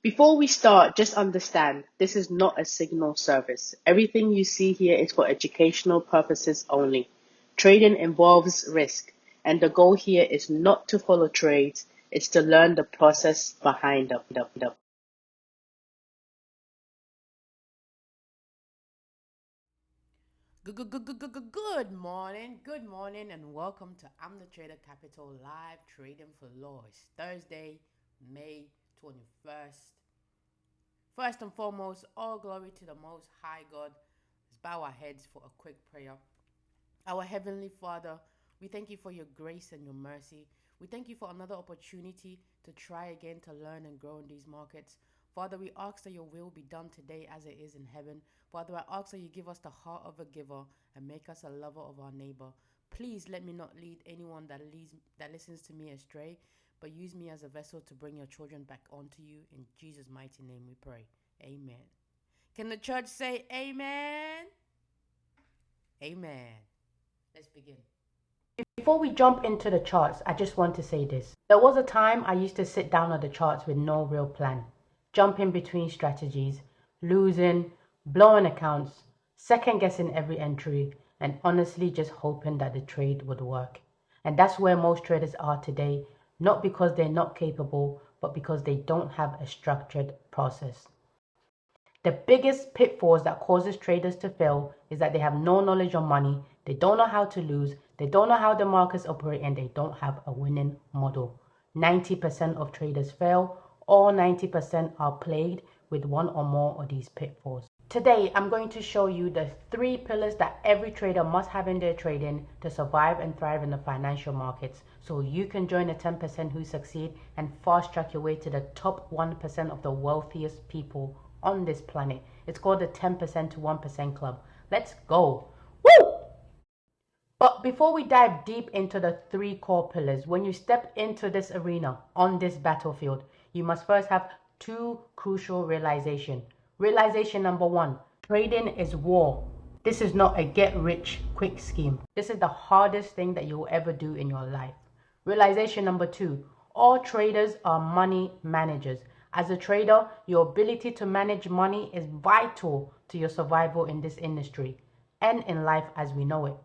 Before we start, just understand this is not a signal service. Everything you see here is for educational purposes only. Trading involves risk, and the goal here is not to follow trades, it's to learn the process behind them. Good morning, and welcome to I'm the Trader Capital live trading for Lois. Thursday, May 21st. First and foremost, all glory to the Most High God. Let's bow our heads for a quick prayer. Our Heavenly Father, we thank you for your grace and your mercy. We thank you for another opportunity to try again to learn and grow in these markets. Father, we ask that your will be done today as it is in heaven. Father, I ask that you give us the heart of a giver and make us a lover of our neighbor. Please let me not lead anyone that listens to me astray, but use me as a vessel to bring your children back onto you. In Jesus' mighty name we pray. Amen. Can the church say amen? Amen. Let's begin. Before we jump into the charts, I just want to say this. There was a time I used to sit down on the charts with no real plan, jumping between strategies, losing, blowing accounts, second guessing every entry, and honestly just hoping that the trade would work. And that's where most traders are today, not because they're not capable, but because they don't have a structured process. The biggest pitfalls that causes traders to fail is that they have no knowledge on money, they don't know how to lose, they don't know how the markets operate, and they don't have a winning model. 90% of traders fail, all 90% are plagued with one or more of these pitfalls. Today, I'm going to show you the 3 pillars that every trader must have in their trading to survive and thrive in the financial markets, so you can join the 10% who succeed and fast track your way to the top 1% of the wealthiest people on this planet. It's called the 10% to 1% club. Let's go. Woo! But before we dive deep into the 3 core pillars, when you step into this arena, on this battlefield, you must first have 2 crucial realizations. Realization number 1, trading is war. This is not a get rich quick scheme. This is the hardest thing that you'll ever do in your life. Realization number 2, all traders are money managers. As a trader, your ability to manage money is vital to your survival in this industry and in life as we know it.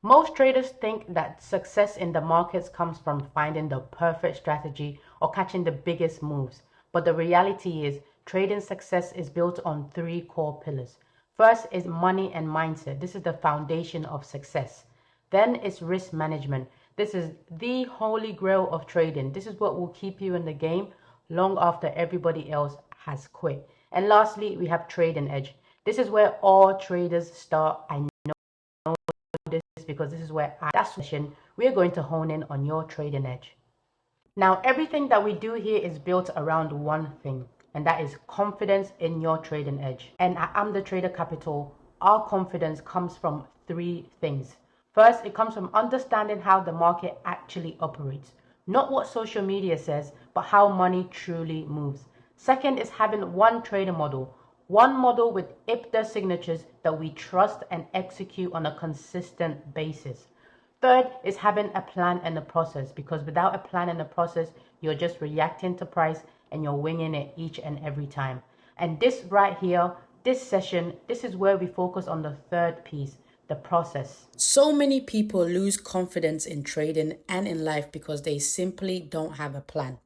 Most traders think that success in the markets comes from finding the perfect strategy or catching the biggest moves. But the reality is, trading success is built on 3 core pillars. First is money and mindset. This is the foundation of success. Then is risk management. This is the holy grail of trading. This is what will keep you in the game long after everybody else has quit. And lastly, we have trading edge. This is where all traders start. I know this because this is where that's session we're going to hone in on your trading edge. Now, everything that we do here is built around one thing, and that is confidence in your trading edge. And I am the Trader Capital. Our confidence comes from 3 things. First, it comes from understanding how the market actually operates. Not what social media says, but how money truly moves. Second is having one trader model. One model with IPDA signatures that we trust and execute on a consistent basis. Third is having a plan and a process, because without a plan and a process, you're just reacting to price and you're winging it each and every time. And this right here, this session, this is where we focus on the 3rd piece, the process. So many people lose confidence in trading and in life because they simply don't have a plan.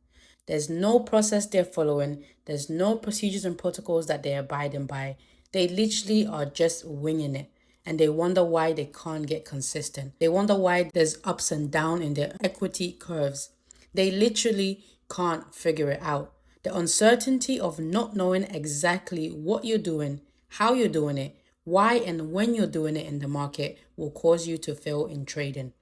There's no process they're following. There's no procedures and protocols that they're abiding by. They literally are just winging it. And they wonder why they can't get consistent. They wonder why there's ups and downs in their equity curves. They literally can't figure it out. The uncertainty of not knowing exactly what you're doing, how you're doing it, why and when you're doing it in the market will cause you to fail in trading.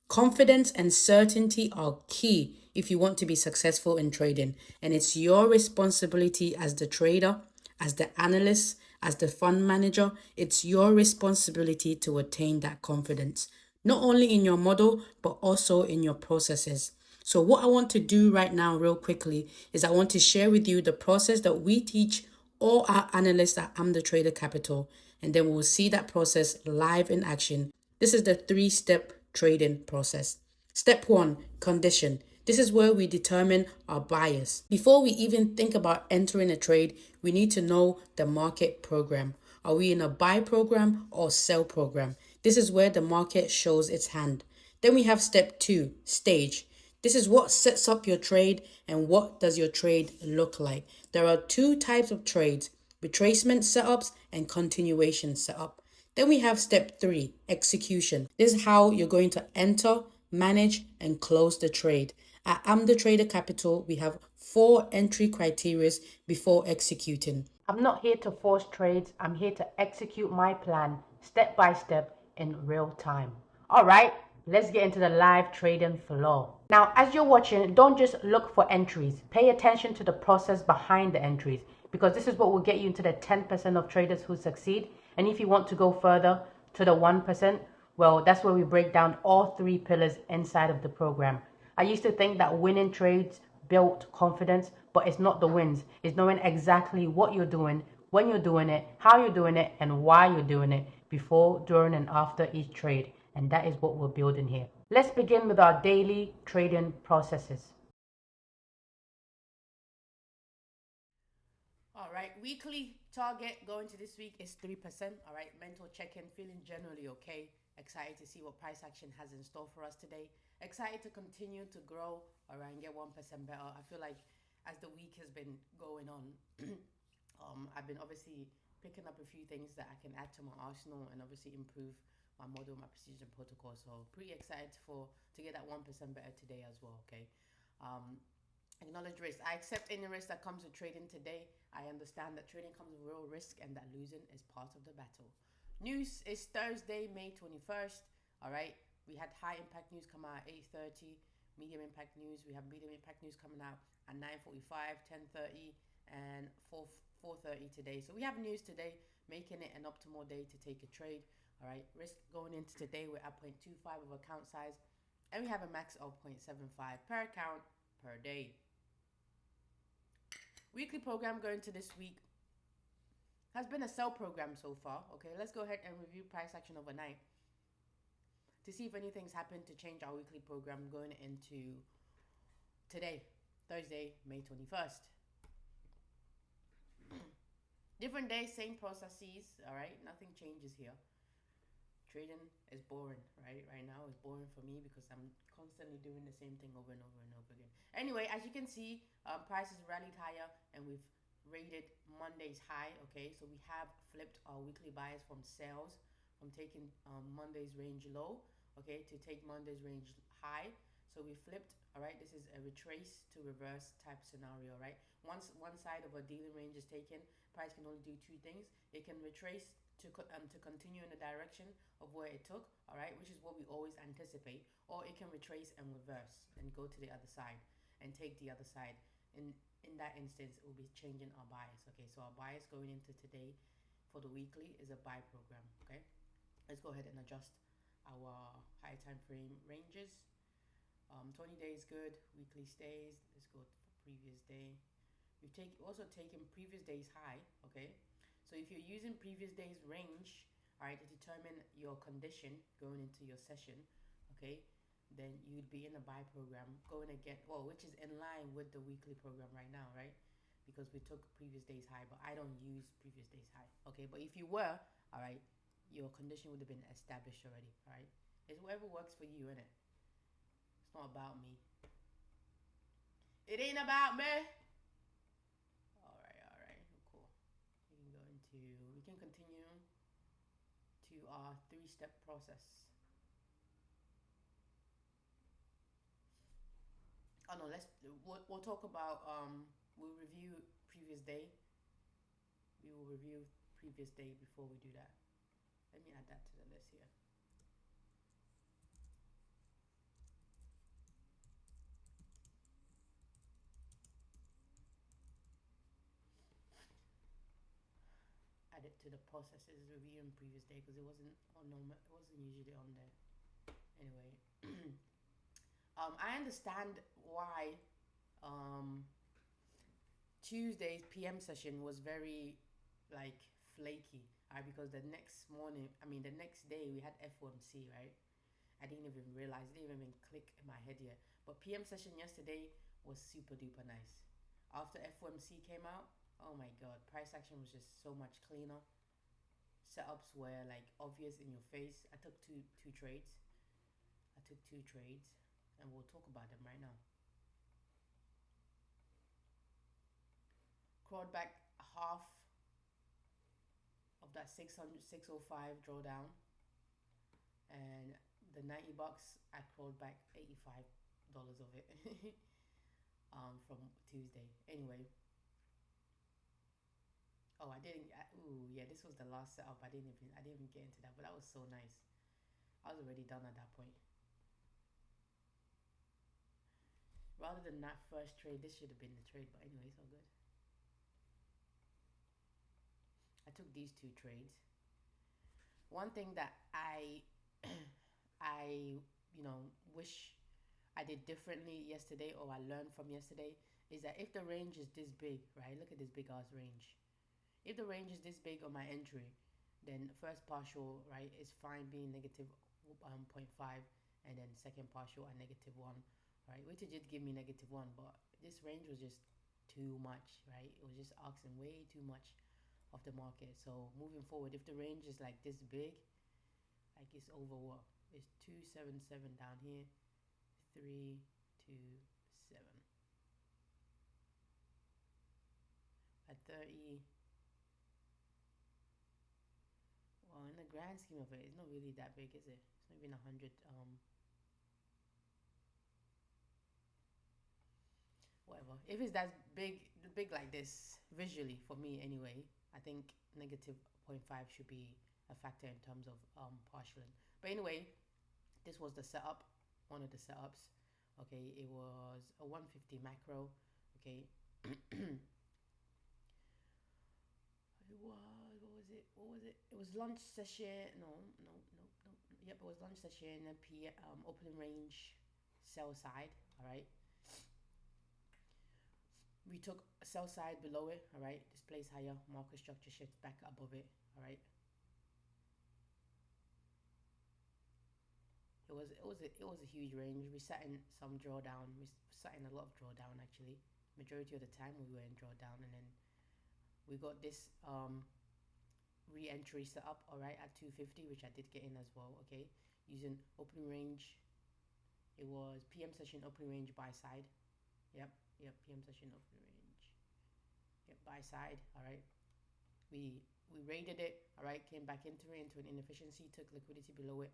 Confidence and certainty are key if you want to be successful in trading, and it's your responsibility as the trader, as the analyst, as the fund manager. It's your responsibility to attain that confidence, not only in your model, but also in your processes. So what I want to do right now real quickly is I want to share with you the process that we teach all our analysts at I'm the Trader Capital, and then we'll see that process live in action. This is the 3-step trading process. Step 1, condition. This is where we determine our bias. Before we even think about entering a trade, we need to know the market program. Are we in a buy program or sell program? This is where the market shows its hand. Then we have step 2, stage. This is what sets up your trade and what does your trade look like. There are 2 types of trades, retracement setups and continuation setup. Then we have step 3, execution. This is how you're going to enter, manage, and close the trade. At Am the Trader Capital, we have 4 entry criteria before executing. I'm not here to force trades. I'm here to execute my plan step by step in real time. All right, let's get into the live trading flow. Now, as you're watching, don't just look for entries. Pay attention to the process behind the entries, because this is what will get you into the 10% of traders who succeed. And if you want to go further to the 1%, well, that's where we break down all 3 pillars inside of the program. I used to think that winning trades built confidence, but it's not the wins. It's knowing exactly what you're doing, when you're doing it, how you're doing it, and why you're doing it before, during, and after each trade. And that is what we're building here. Let's begin with our daily trading processes. All right, weekly target going to this week is 3%. All right, mental check-in, feeling generally okay. Excited to see what price action has in store for us today. Excited to continue to grow, all right, and get 1% better. I feel like as the week has been going on, I've been obviously picking up a few things that I can add to my arsenal and obviously improve my model, my procedure, and protocol. So pretty excited to get that 1% better today as well. Okay. Acknowledge risk. I accept any risk that comes with trading today. I understand that trading comes with real risk and that losing is part of the battle. News is Thursday, May 21st. All right. We had high impact news come out at 8:30. Medium impact news. We have medium impact news coming out at 9:45, 10:30, and 4:30 today. So we have news today, making it an optimal day to take a trade. All right. Risk going into today, we're at 0.25 of account size, and we have a max of 0.75 per account per day. Weekly program going to this week has been a sell program so far. Okay, let's go ahead and review price action overnight to see if anything's happened to change our weekly program going into today, Thursday, May 21st. Different day, same processes, all right? Nothing changes here. Trading is boring, right? Right now it's boring for me because I'm constantly doing the same thing over and over and over again. Anyway, as you can see, prices rallied higher and we've rated Monday's high. Okay, so we have flipped our weekly bias from sales, from taking Monday's range low, okay, to take Monday's range high. So we flipped. All right, this is a retrace to reverse type scenario, right? Once one side of a dealing range is taken, price can only do 2 things. It can retrace to continue in the direction of where it took, all right, which is what we always anticipate, or it can retrace and reverse and go to the other side and take the other side. In that instance, it will be changing our bias. Okay, so our bias going into today for the weekly is a buy program. Okay, let's go ahead and adjust our high time frame ranges. 20 days good, weekly stays. Let's go for previous day. We've also taken previous day's high. Okay, so if you're using previous day's range, all right, to determine your condition going into your session, okay, then you'd be in a buy program going to get, well, which is in line with the weekly program right now, right? Because we took previous day's high, but I don't use previous day's high. Okay, but if you were, all right, your condition would have been established already, all right? It's whatever works for you, innit? It's not about me. It ain't about me. All right, cool. We can continue to our 3-step process. Oh no, we'll talk about we'll review previous day. We will review previous day before we do that. Let me add that to the list here. Add it to the processes reviewing previous day because it wasn't on normal. It wasn't usually on there. Anyway, I understand why Tuesday's PM session was very like flaky, right? Because the next morning, I mean the next day we had FOMC, right? I didn't even realize, it didn't even click in my head yet. But PM session yesterday was super duper nice. After FOMC came out, oh my god, price action was just so much cleaner. Setups were like obvious in your face. I took two trades. And we'll talk about them right now. Crawled back half of that 605 drawdown, and the $90 I crawled back $85 of it from Tuesday. Anyway, oh, I didn't. Ooh, yeah, this was the last setup. I didn't even get into that, but that was so nice. I was already done at that point. Rather than that first trade, this should have been the trade, but anyway, it's all good. I took these two trades. One thing that I wish I did differently yesterday, or I learned from yesterday, is that if the range is this big, right? Look at this big ass range. If the range is this big on my entry, then first partial, right, is fine being negative 0.5, and then second partial at -1, right? Which it did give me -1, but this range was just too much, right? It was just asking way too much of the market. So moving forward, if the range is like this big, like it's over what? It's 277 down here, 327 at 30. Well, in the grand scheme of it, it's not really that big, is it? It's not even 100. Whatever. If it's that big like this, visually for me anyway, I think -0.5 should be a factor in terms of partialing. But anyway, this was the setup, one of the setups. Okay, it was a 150 macro. Okay. It was, what was it? It was lunch session. No. Yep, it was lunch session. Opening range, sell side. All right. We took a sell side below it. All right. Displays higher. Market structure shifts back above it. All right. It was a huge range. We sat in some drawdown. We sat in a lot of drawdown actually. Majority of the time we were in drawdown, and then we got this re-entry set up, all right, at 250, which I did get in as well. Okay, using opening range. It was PM session opening range buy side. Yep, PM session opening range. Yep, buy side. All right, we raided it. All right, came back into an inefficiency, took liquidity below it.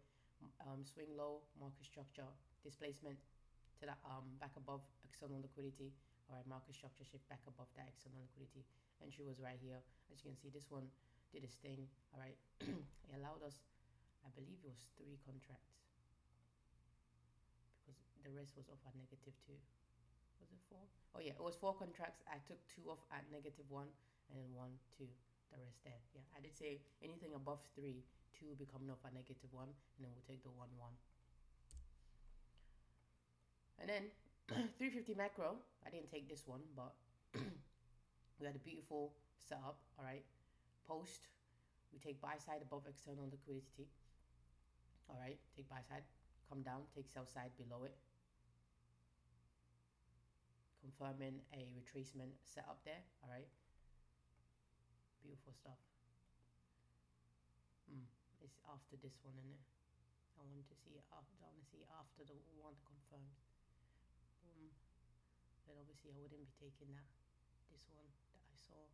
Swing low, market structure, displacement to that back above external liquidity. All right, market structure shift back above that external liquidity. Entry was right here. As you can see, this one did its thing. All right, it allowed us, I believe it was 3 contracts, because the rest was off at -2. Was it 4? Oh yeah, it was 4 contracts. I took 2 off at -1, and then 1, 2, the rest there. Yeah, I did say anything above 3, 2 will be coming off at -1, and then we'll take the 1, 1. And then 350 macro, I didn't take this one, but we had a beautiful setup. All right, post, we take buy side above external liquidity. All right, take buy side, come down, take sell side below it, confirming a retracement setup there. All right, beautiful stuff. It's after this one, isn't it? I want to see it after. I want to see it after the one confirmed. Then obviously I wouldn't be taking this one that I saw.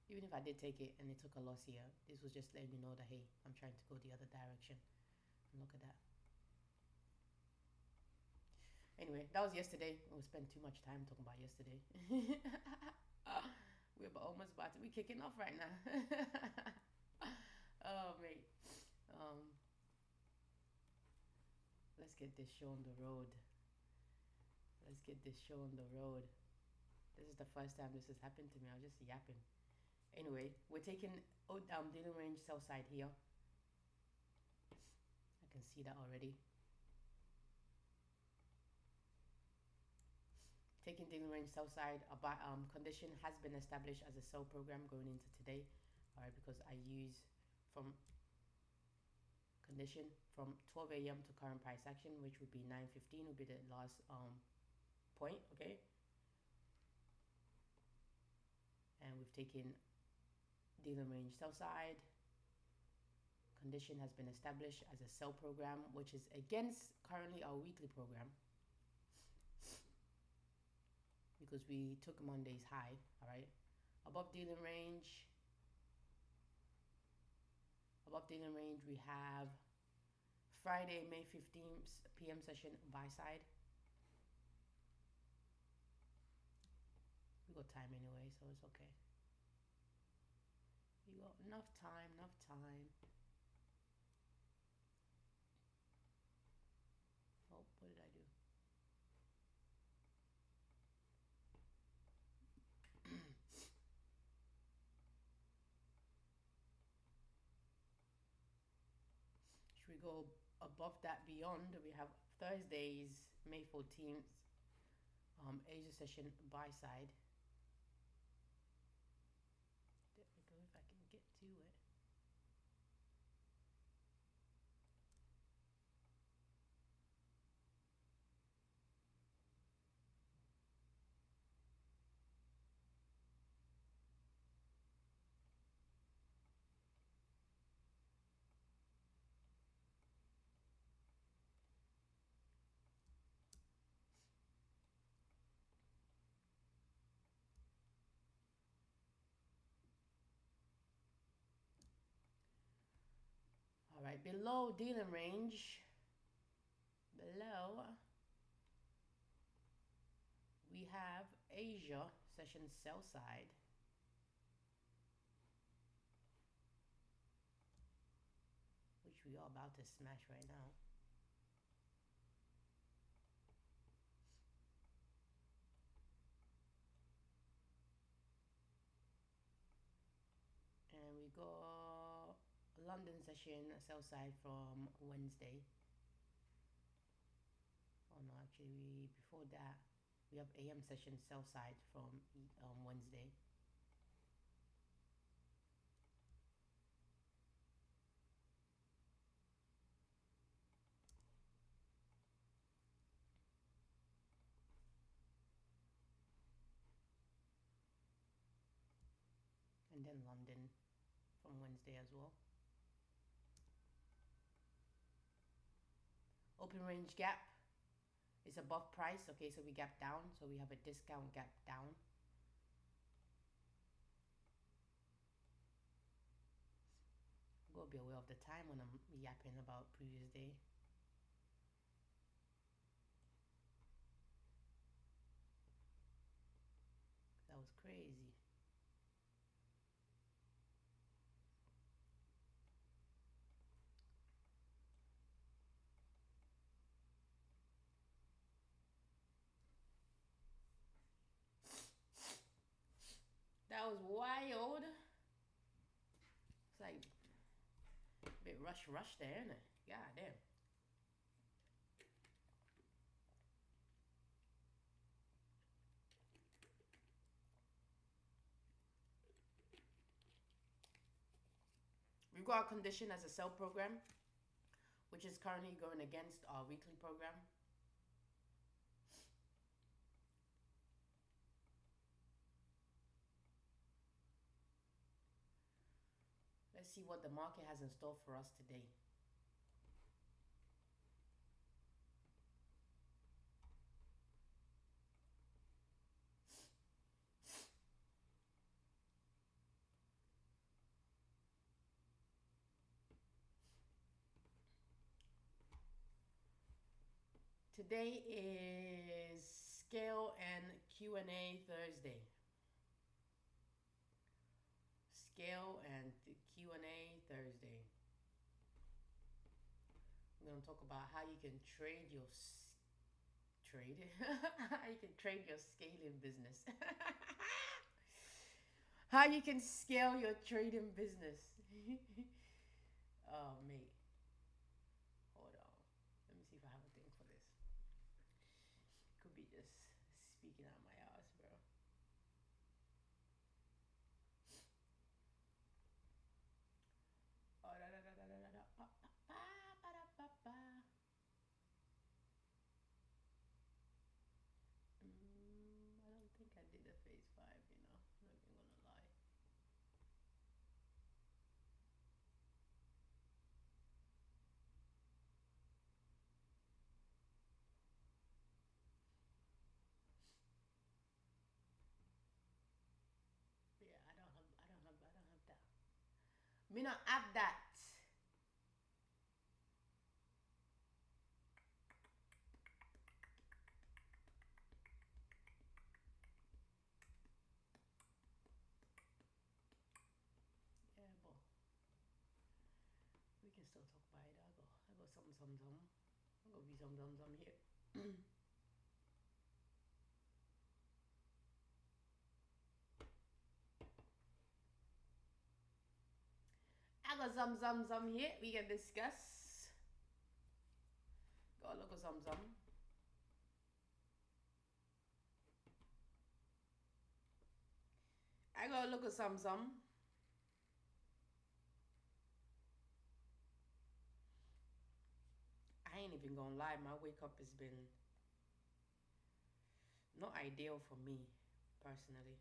Even if I did take it and it took a loss here, this was just letting you know that, hey, I'm trying to go the other direction. And look at that. Anyway, that was yesterday. We spent too much time talking about yesterday. We're almost about to be kicking off right now. Oh, mate. Let's get this show on the road. Let's get this show on the road. This is the first time this has happened to me. I was just yapping. Anyway, we're taking dealing range sell side here. I can see that already. Taking dealing range sell side. Condition has been established as a sell program going into today. All right, because I use from condition condition from 12 a.m. to current price action, which would be 9:15 would be the last point, okay? And we've taken dealer range sell side. Condition has been established as a sell program, which is against currently our weekly program because we took Monday's high, all right? Above dealing range, we have Friday, May 15th p.m. session buy side. We got time anyway, so it's okay. You got enough time. Oh, what did I do? Should we go above that beyond? We have Thursdays, May 14th, Asia session buy side. There we go, if I can get to it. All right, below dealing range, we have Asia session sell side. Which we are about to smash right now. And we go London session sell side from Wednesday. Oh no, actually before that we have AM session sell side from Wednesday. And then London from Wednesday as well. Open range gap is above price. Okay, so we gap down, so we have a discount gap down. I'm gonna be aware of the time when I'm yapping about previous day. That was crazy. That was wild. It's like a bit rush there, isn't it? God damn. We've got a condition as a sell program, which is currently going against our weekly program. Let's see what the market has in store for us today. Today is Scale and Q&A Thursday. Scale and Q&A Thursday. We're going to talk about how you can trade your how you can trade your scaling business. How you can scale your trading business. Oh, mate. Hold on. Let me see if I have a thing for this. Could be just speaking out my ass, bro. Oh, Me not have that. Yeah, but we can still talk about it. I go some. I go be some here. I got some here. We can discuss. Go look at some. I go look at some. I ain't even gonna lie. My wake up has been not ideal for me personally.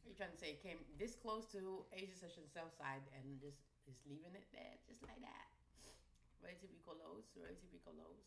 Are you trying to say it came this close to Asia Session South Side and just leaving it there just like that? Relative equal lows, relative equal lows.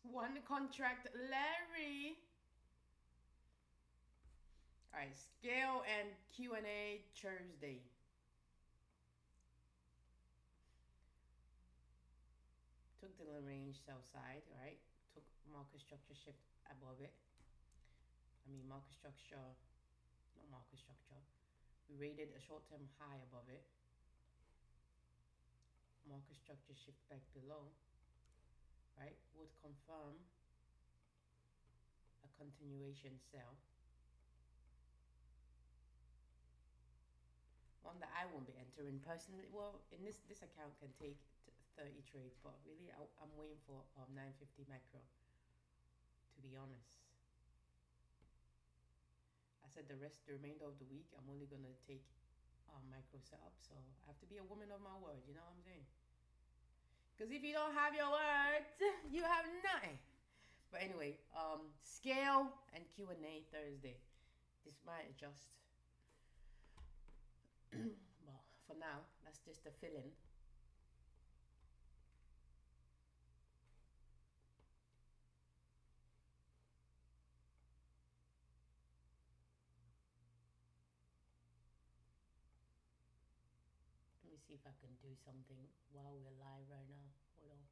One contract, Larry. All right, scale and Q&A Thursday. Took the range sell side, right? Took market structure shift above it. I mean market structure, not market structure. We rated a short-term high above it. Market structure shift back below, right? Would confirm a continuation sell. One that I won't be entering personally. Well, in this account can take 30 trades, but really I'm waiting for 950 macro, to be honest. I said the remainder of the week, I'm only gonna take micro setup, so I have to be a woman of my word, you know what I'm saying? Because if you don't have your words, you have nothing. But anyway, scale and Q&A Thursday. This might adjust. Well, for now, that's just a fill-in. Let me see if I can do something while we're live right now. Hold on.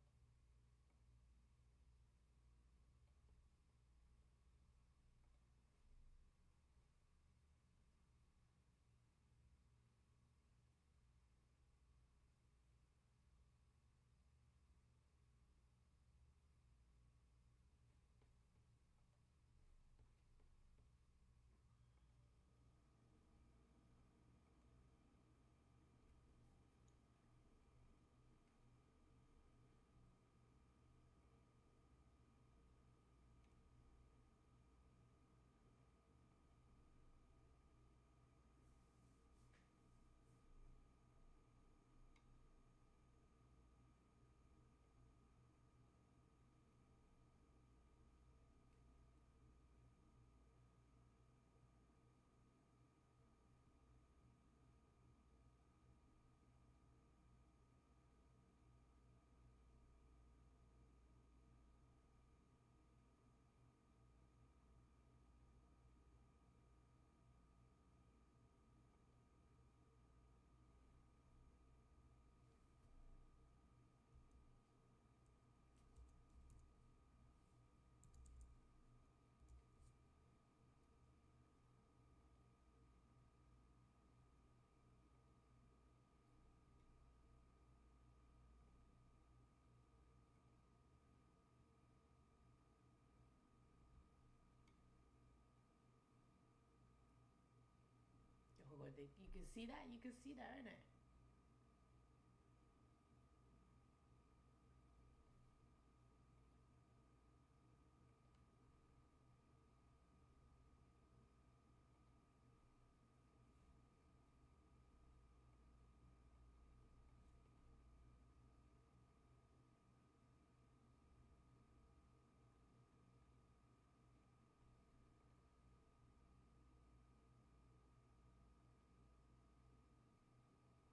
Oh, you can see that? You can see that, innit?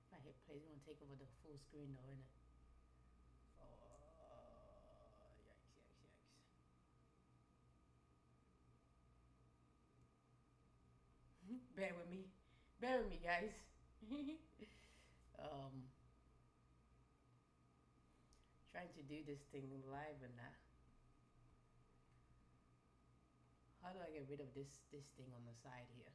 If I hit play, it's gonna take over the full screen though, innit? Oh, yikes, yikes, yikes. Bear with me. Bear with me, guys. um, Trying to do this thing live and that. How do I get rid of this thing on the side here?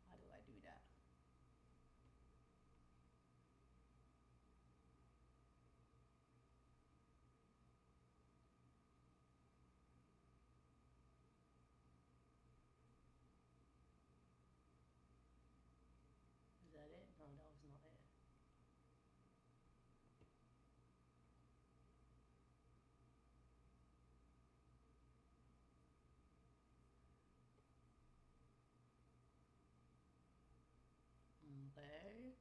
How do I do that? Is that it? No, that was not it. Okay.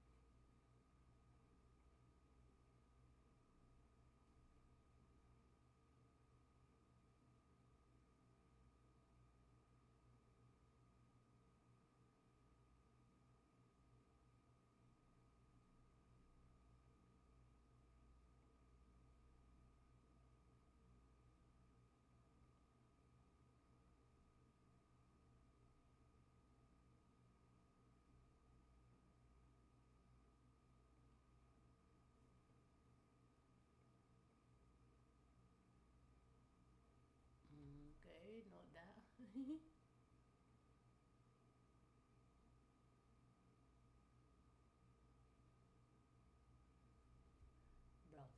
Okay, not that. Bruv.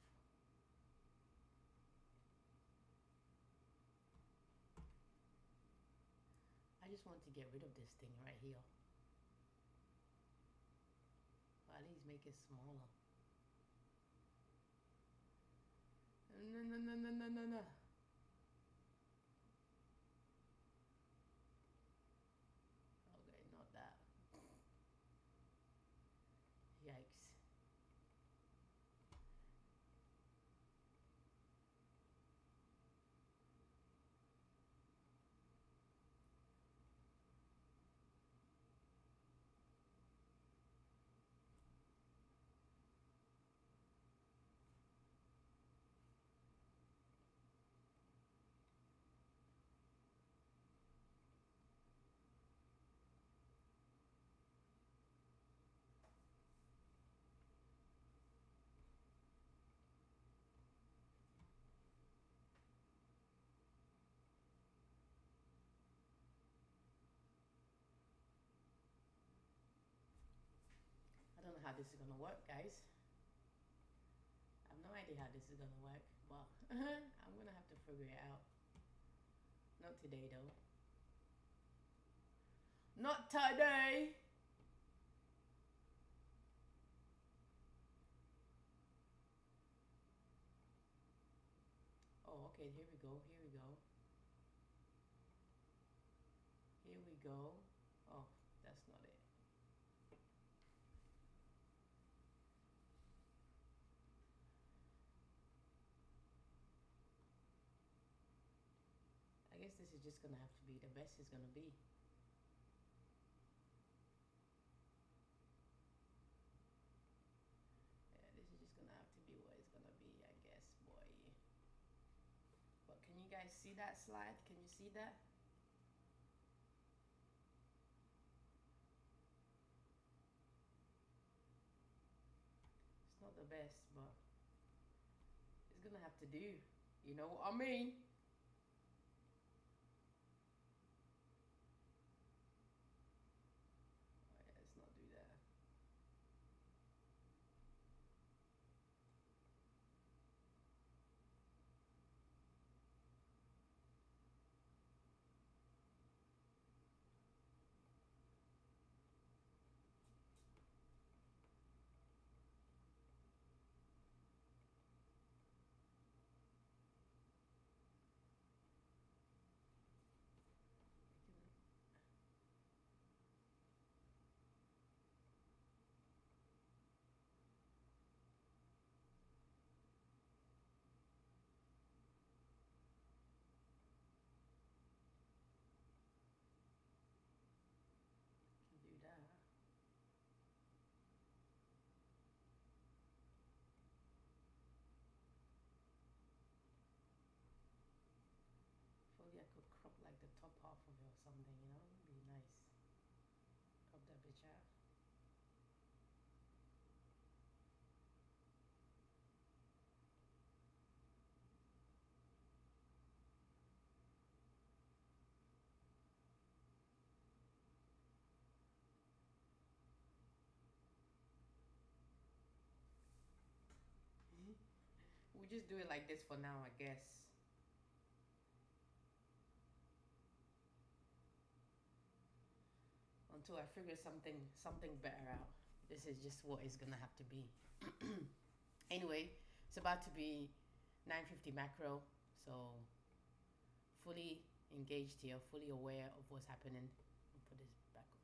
I just want to get rid of this thing right here. Or at least make it smaller. No, no, no, no, no, no, no. Okay, not that. Yikes. this is gonna work, guys. I have no idea how this is gonna work, but I'm gonna have to figure it out. Not today though. Not today! Oh, okay, here we go, here we go. Here we go. Oh, that's not it. I guess this is just gonna have to be the best it's gonna be. Yeah, this is just gonna have to be what it's gonna be, I guess, boy. But can you guys see that slide? Can you see that? It's not the best, but it's gonna have to do. You know what I mean? Oh, yeah, let's not do that. Do that. If only I could crop like the top half of it or something, you know? It'd be nice. Crop that bitch out. We'll just do it like this for now, I guess. Until I figure something better out. This is just what it's gonna have to be. Anyway, it's about to be 9:50 macro, so fully engaged here, fully aware of what's happening. I'll put this back on.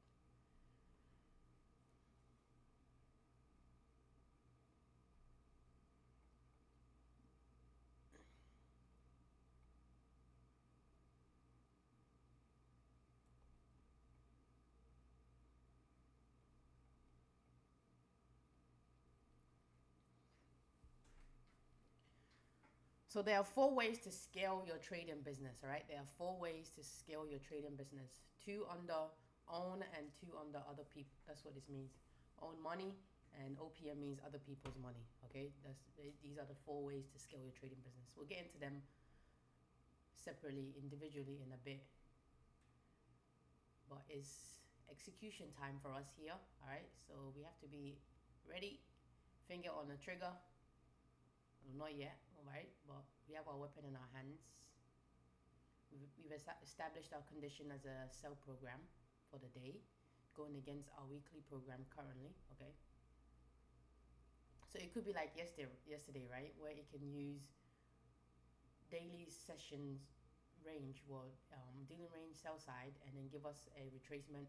So there are 4 ways to scale your trading business, all right? There are 4 ways to scale your trading business. 2 under own and 2 under other people. That's what this means. Own money and OPM means other people's money, okay? These are the 4 ways to scale your trading business. We'll get into them separately, individually in a bit. But it's execution time for us here, all right? So we have to be ready, finger on the trigger. Not yet, alright, but we have our weapon in our hands. We've established our condition as a sell program for the day, going against our weekly program currently, okay? So it could be like yesterday, right, where it can use daily sessions range, dealing range sell side, and then give us a retracement,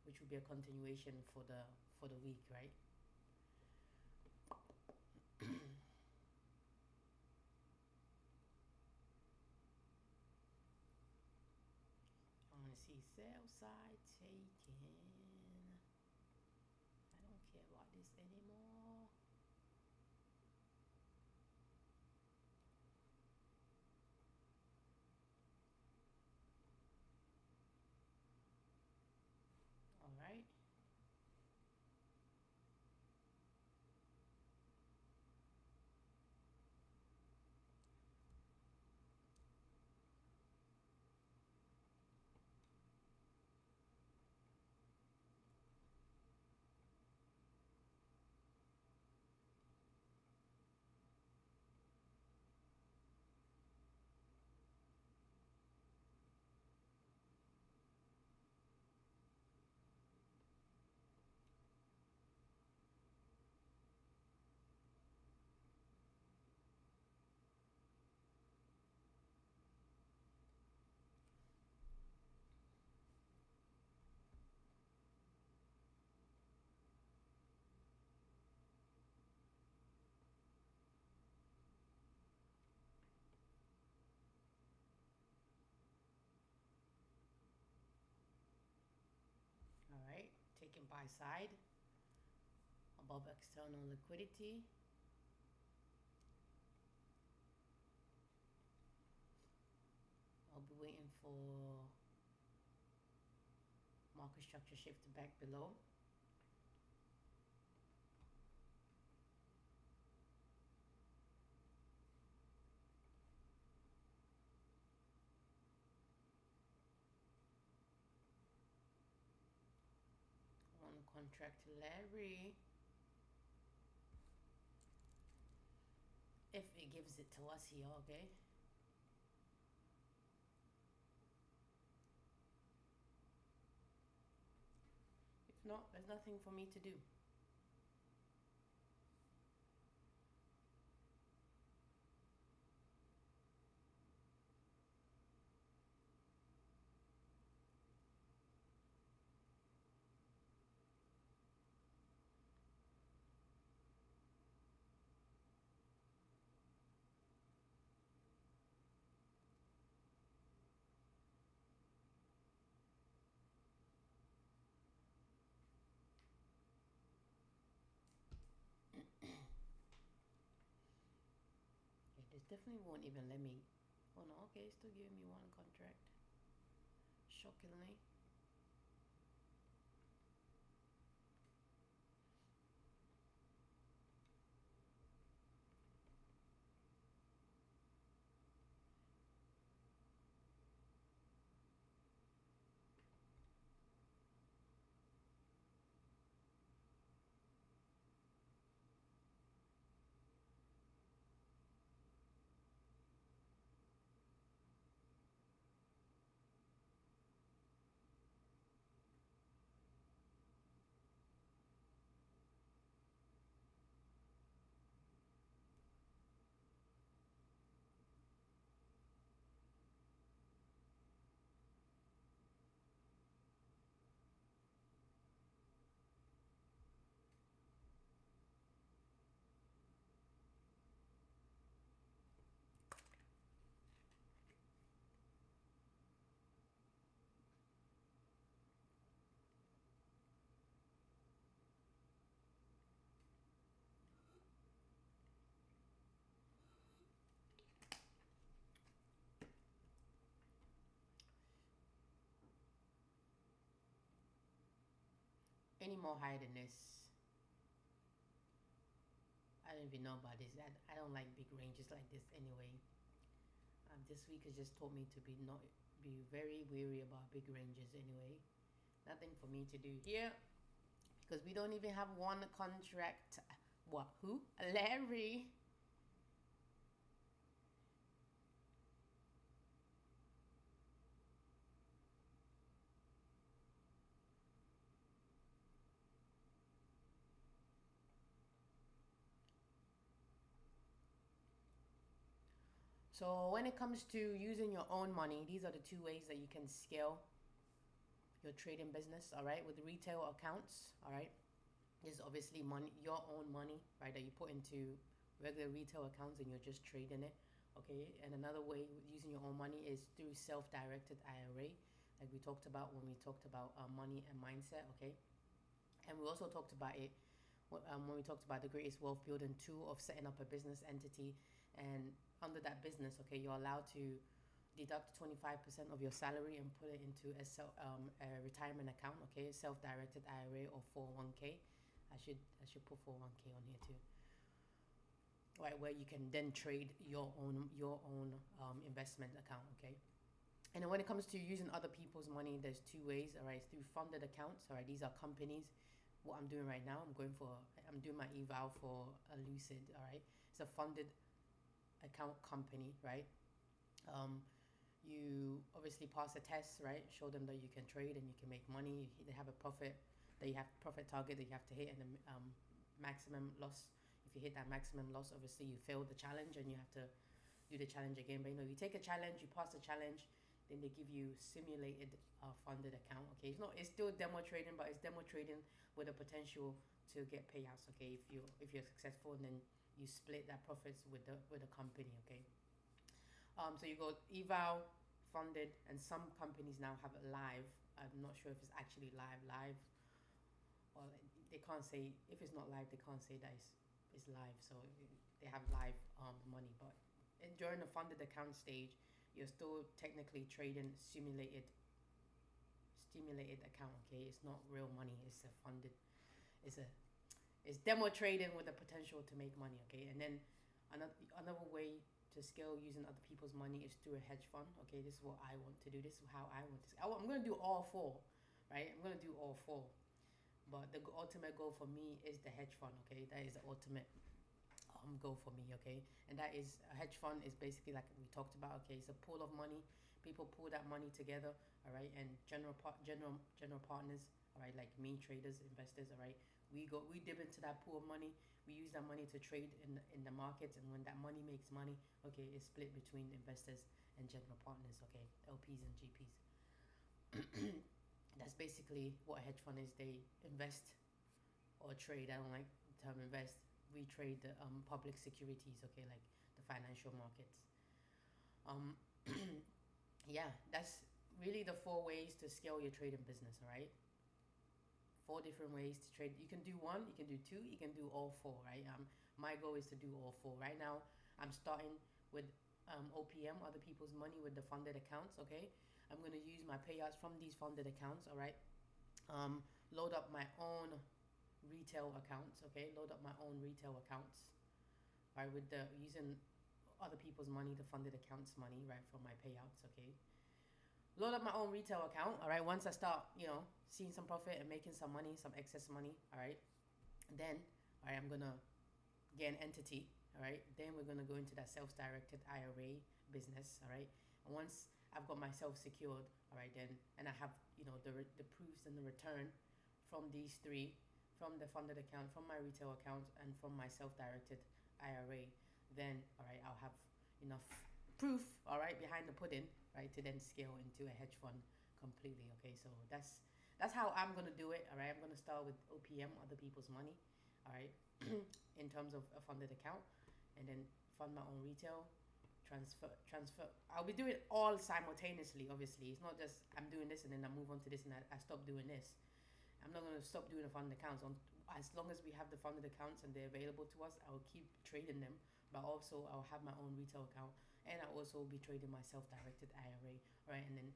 which would be a continuation for the week, right? I want to see sell side taken. I don't care about this anymore. All right. buy side above external liquidity. I'll be waiting for market structure shift back below. On contract Larry, if it gives it to us here, okay. If not, there's nothing for me to do. This definitely won't even let me. Oh no, okay, it's still giving me one contract. Shockingly. Any more higher than this, I don't even know about this. I don't like big ranges like this anyway. This week has just taught me to be very wary about big ranges anyway. Nothing for me to do here because we don't even have one contract. What? Who? Larry. So when it comes to using your own money, these are the two ways that you can scale your trading business, all right, with retail accounts, all right. This is obviously money, your own money, right, that you put into regular retail accounts and you're just trading it, okay. And another way with using your own money is through self-directed IRA, like we talked about when we talked about money and mindset, okay. And we also talked about it when we talked about the greatest wealth building tool of setting up a business entity. And under that business, okay, you're allowed to deduct 25% of your salary and put it into a retirement account, okay, self-directed IRA or 401k. I should put 401k on here too, right, where you can then trade your own investment account, okay. And then when it comes to using other people's money, there's two ways, all right. It's through funded accounts, all right. These are companies. What I'm doing right now, I'm doing my eval for a Lucid, all right. It's a funded account company, right. You obviously pass a test, right, show them that you can trade and you can make money. They have a profit target that you have to hit, and the maximum loss. If you hit that maximum loss, obviously you fail the challenge and you have to do the challenge again. But you take a challenge, you pass the challenge, then they give you simulated funded account, okay. It's still demo trading, but it's demo trading with the potential to get payouts, okay, if you're successful, and then you split that profits with the company, okay. So you go eval, funded, and some companies now have it live. I'm not sure if it's actually live well, they can't say, if it's not live, they can't say that it's live. So they have live money, but during the funded account stage, you're still technically trading stimulated account. Okay, it's not real money. It's a funded. It's a it's demo trading with the potential to make money. Okay, and then another way to scale using other people's money is through a hedge fund. Okay, this is what I want to do. This is how I want to scale. I'm gonna do all four, right? I'm gonna do all four, but the ultimate goal for me is the hedge fund. Okay, that is the ultimate goal for me. Okay, and that is, a hedge fund is basically like we talked about. Okay, it's a pool of money. People pool that money together. All right, and general partners. All right, like me, traders, investors. All right, we dip into that pool of money. We use that money to trade in the markets, and when that money makes money, okay, it's split between investors and general partners. Okay, LPs and GPs. That's basically what a hedge fund is. They invest or trade. I don't like the term invest. We trade the public securities. Okay, like the financial markets. Um, yeah, that's really the four ways to scale your trading business. All right, four different ways to trade. You can do one, you can do two, you can do all four, right? My goal is to do all four. Right now, I'm starting with OPM, other people's money, with the funded accounts. Okay, I'm gonna use my payouts from these funded accounts. All right, load up my own retail accounts. Okay, load up my own retail accounts. Right, with the using other people's money, the funded accounts money, right, from my payouts. Okay, load up my own retail account. All right, once I start, seeing some profit and making some money, some excess money. All right, then, all right, I'm gonna get an entity. All right, then we're gonna go into that self-directed IRA business. All right, and once I've got myself secured, all right, then, and I have, the proofs and the return from these three, from the funded account, from my retail account, and from my self-directed IRA, then, all right, I'll have enough proof, all right, behind the pudding, right, to then scale into a hedge fund completely. Okay, so that's how I'm gonna do it. All right, I'm gonna start with OPM, other people's money, all right, in terms of a funded account, and then fund my own retail, transfer. I'll be doing it all simultaneously. Obviously, it's not just I'm doing this and then I move on to this and I stop doing this. I'm not going to stop doing the funded accounts. As long as we have the funded accounts and they're available to us, I will keep trading them. But also, I'll have my own retail account, and I'll also be trading my self-directed IRA, right? And then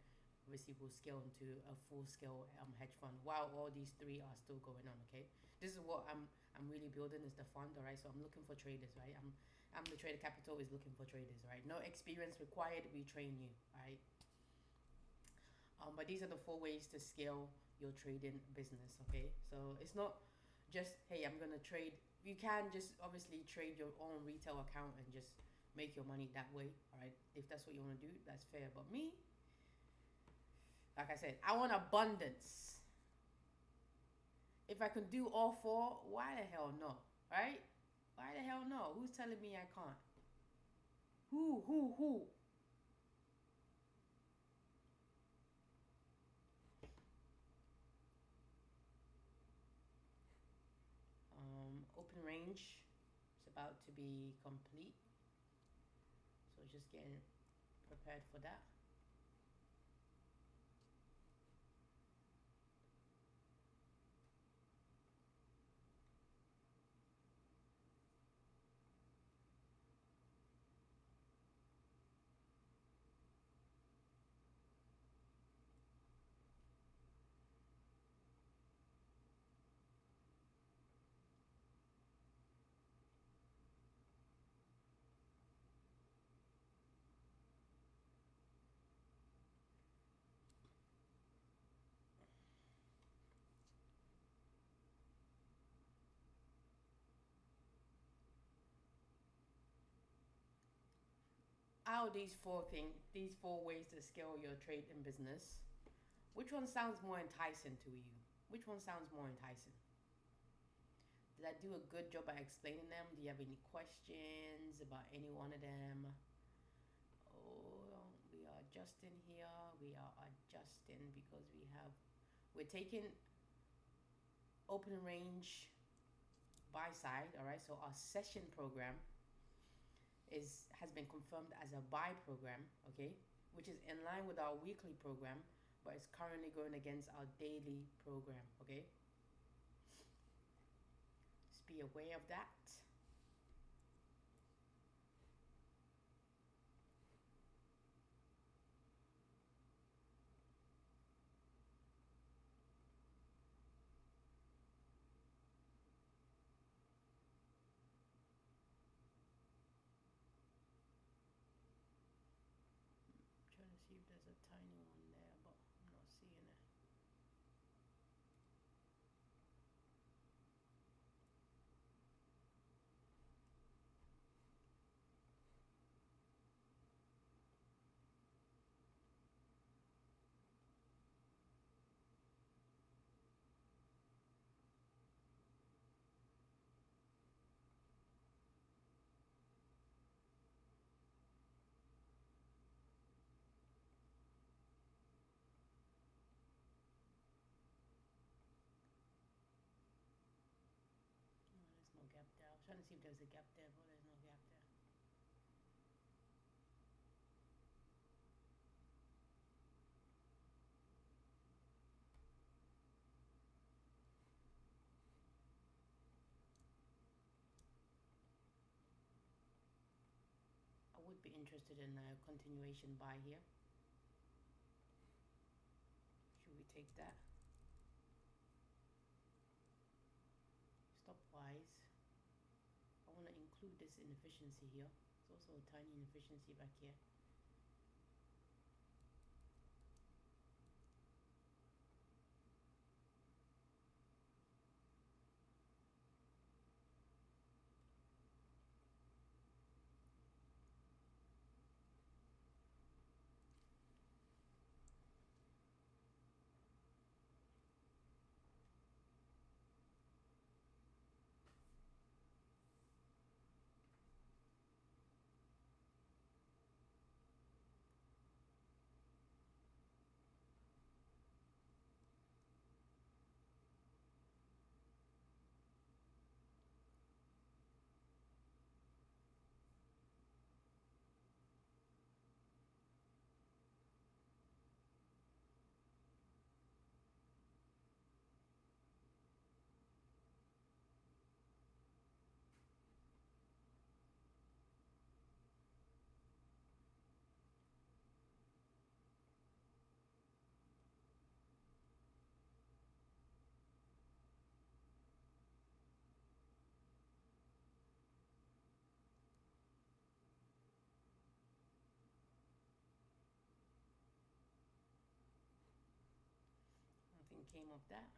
obviously we'll scale into a full-scale hedge fund while all these three are still going on. Okay, this is what I'm really building, is the fund. All right, so I'm looking for traders, right? I'm the trader capital is looking for traders, right? No experience required. We train you, right? But these are the four ways to scale your trading business. Okay, so it's not just, hey, I'm gonna trade. You can just obviously trade your own retail account and just make your money that way. All right, if that's what you want to do, that's fair. But me, like I said, I want abundance. If I can do all four, why the hell no? Right? Why the hell no? Who's telling me I can't? Who? Open range is about to be complete, so just getting prepared for that. Out of these four ways to scale your trade in business, which one sounds more enticing to you? Which one sounds more enticing? Did I do a good job at explaining them? Do you have any questions about any one of them? Oh, we are adjusting here. We are adjusting because we're taking open range buy side. All right, so our session program has been confirmed as a buy program, okay, which is in line with our weekly program, but it's currently going against our daily program. Okay, aware of that. Trying to see if there's a tiny one there, but I'm not seeing it. Oh, there's no gap there. I was trying to see if there's a gap there, but there's no gap there. I would be interested in a continuation buy here. Should we take that? Stop wise. I want to include this inefficiency here. It's also a tiny inefficiency back here. Nothing came of that.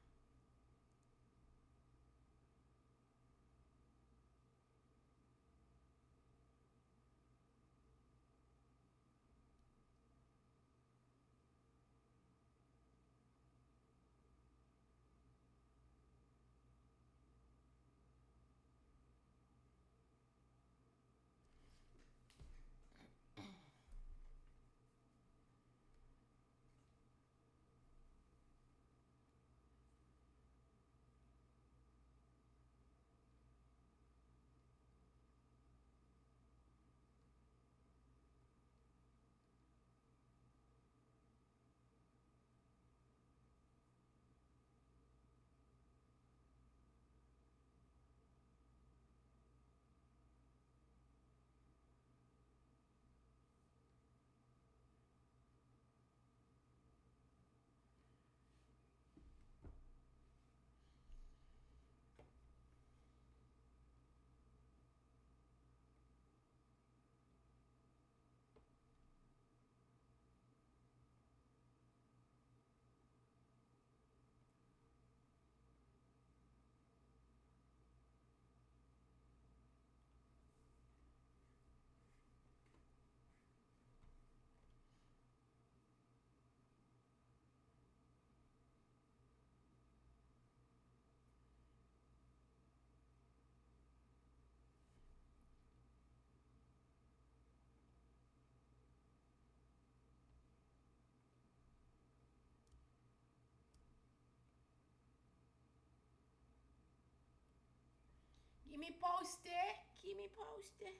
Keep me posted. Keep me posted.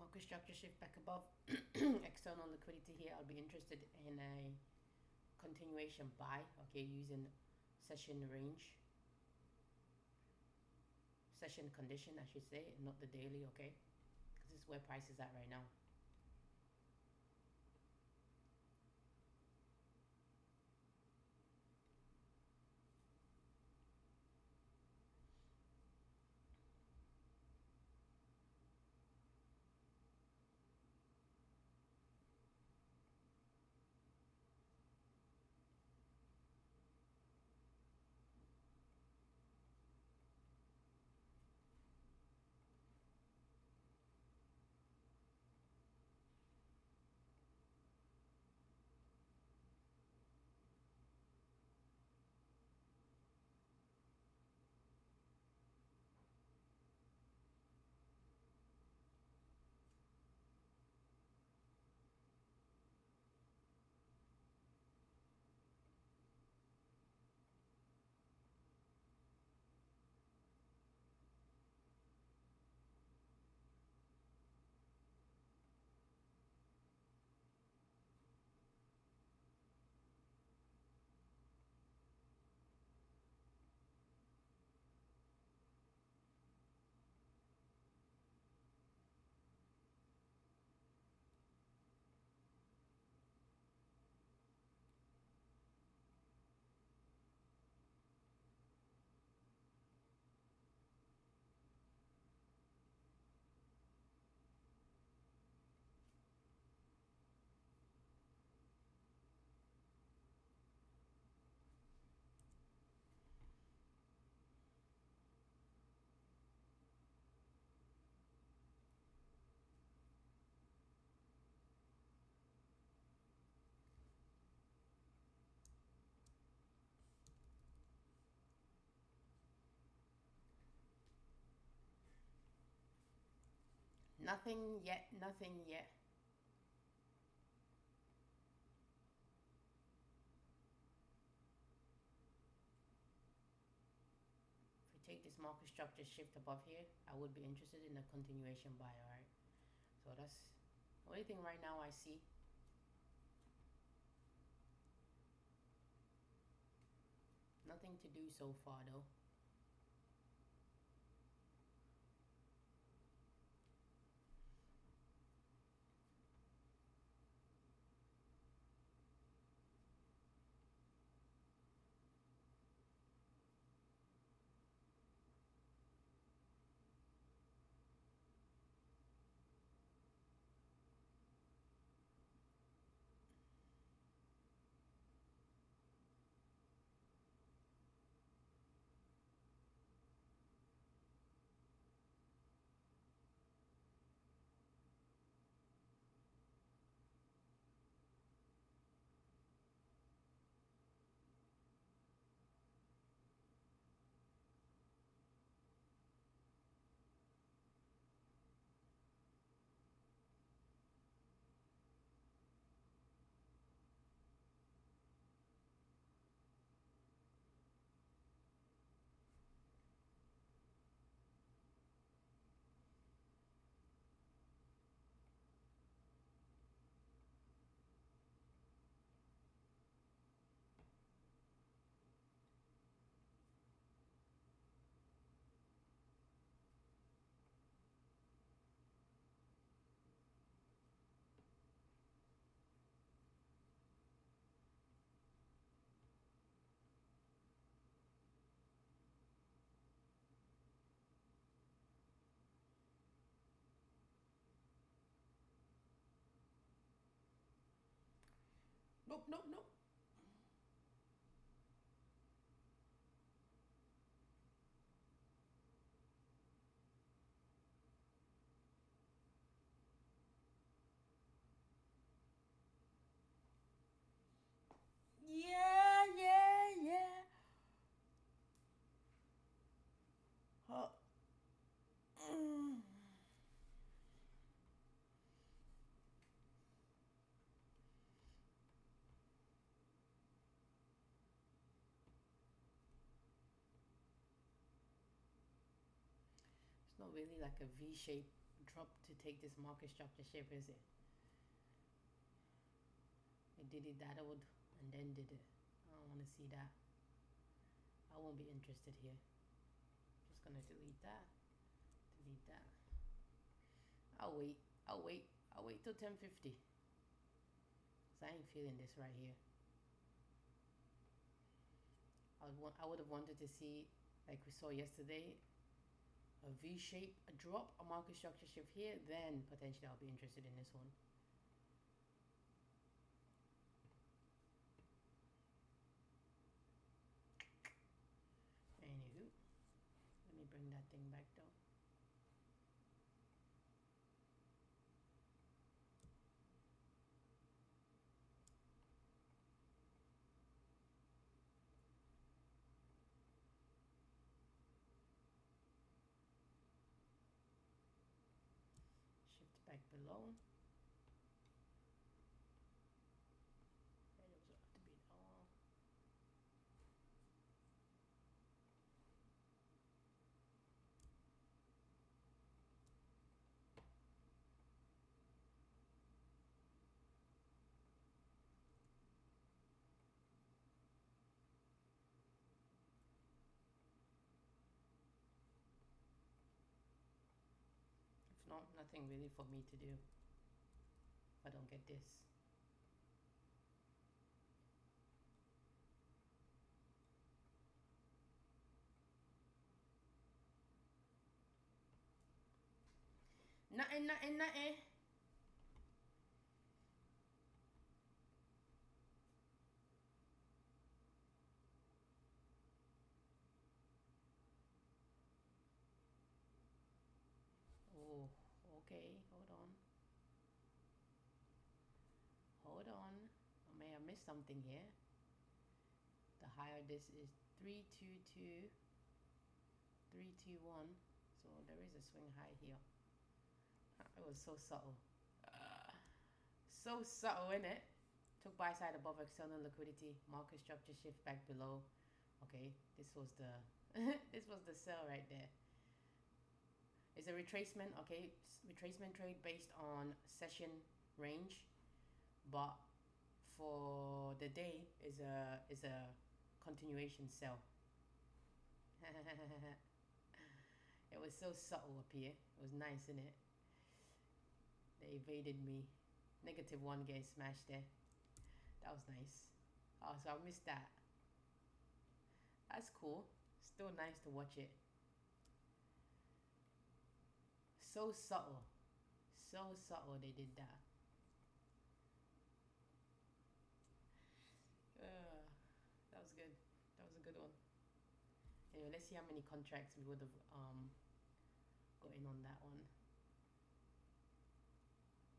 market structure shift back above external liquidity here, I'll be interested in a continuation buy, okay, using session range, session condition I should say, not the daily, okay, because this is where price is at right now. Nothing yet, nothing yet. If we take this market structure shift above here, I would be interested in a continuation buy, alright? So that's the only thing right now I see. Nothing to do so far though. Nope, nope, nope. Yeah, yeah, yeah. Huh. It's not really like a V-shaped drop to take this market structure shift, is it? It did it that old and then did it. I don't want to see that. I won't be interested here. Just gonna delete that. Delete that. I'll wait. I'll wait till 10:50. Cause I ain't feeling this right here. I would have wanted to see, like we saw yesterday, a V shape, a drop, a market structure shift here. Then potentially I'll be interested in this one. Anywho, let me bring that thing back down. Shift back below. It was up to be all. If not, nothing really for me to do if I don't get this. Nothing. Oh, okay, hold on. I may have missed something here. The higher this is 322, 321. So there is a swing high here. It was so subtle. So subtle, innit? Took buy side above external liquidity. Market structure shift back below. Okay, this was the this was the sell right there. It's a retracement, okay? Retracement trade based on session range, but for the day is a continuation sell. It was so subtle up here. It was nice, isn't it? They evaded me. -1 getting smashed there. That was nice. Oh, so I missed that. That's cool. Still nice to watch it. So subtle. So subtle they did that. That was good. That was a good one. Anyway, let's see how many contracts we would have got in on that one.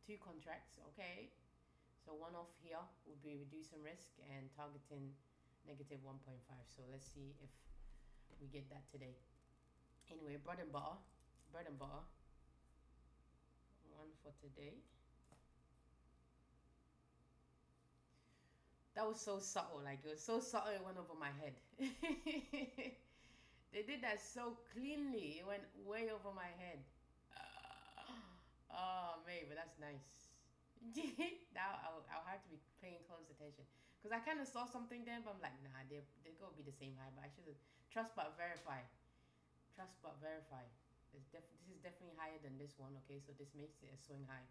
2 contracts, okay. So one off here would be reducing risk and targeting -1.5. So let's see if we get that today. Anyway, bread and butter. One for today. That was so subtle, like it was so subtle it went over my head. They did that so cleanly, it went way over my head. Oh man, but that's nice. Now I'll have to be paying close attention because I kind of saw something there, but I'm like, nah, they're gonna be the same high. But I should trust but verify. Trust but verify. This is definitely higher than this one. Okay, so this makes it a swing high.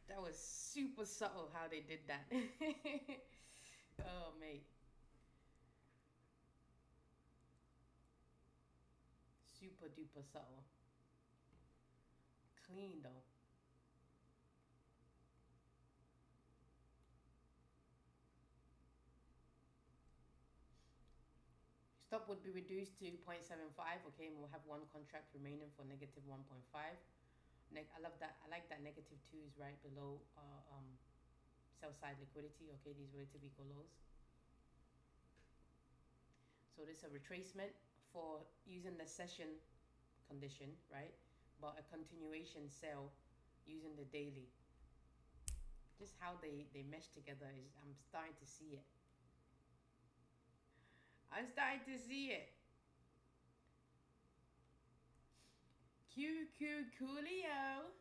That was super subtle how they did that. Oh, mate. Super duper subtle. Clean though. Stop would be reduced to 0.75. Okay, and we'll have one contract remaining for negative 1.5. I love that. I like that negative 2 is right below sell side liquidity. Okay, these relative equal lows. So this is a retracement for using the session condition, right? But a continuation sell using the daily. Just how they mesh together is, I'm starting to see it. I'm starting to see it. Coolio.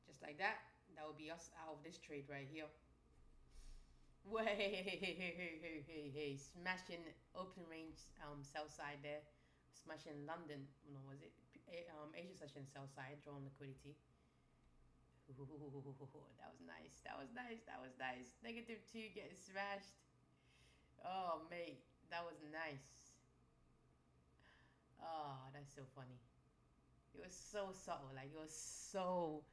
Just like that. That will be us out of this trade right here. Hey, smashing open range sell side there, smashing London. No, was it Asia session sell side, drawn liquidity. Ooh, that was nice. That was nice. That was nice. Negative 2 getting smashed. Oh mate, that was nice. Oh, that's so funny. It was so subtle. Like, it was so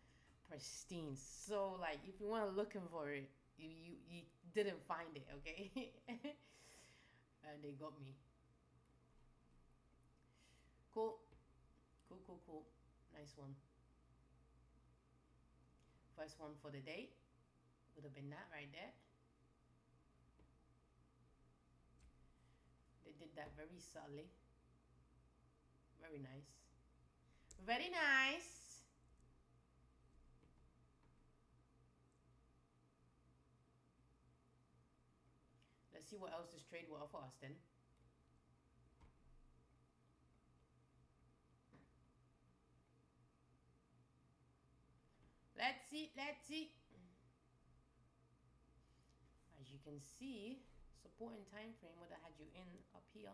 pristine. So like, if you weren't looking for it, you didn't find it, okay? And they got me. Cool. Nice one. First one for the day would have been that right there. They did that very subtly. Very nice. Very nice. Let's see what else this trade will offer us then. Let's see. As you can see, support and time frame would have had you in up here.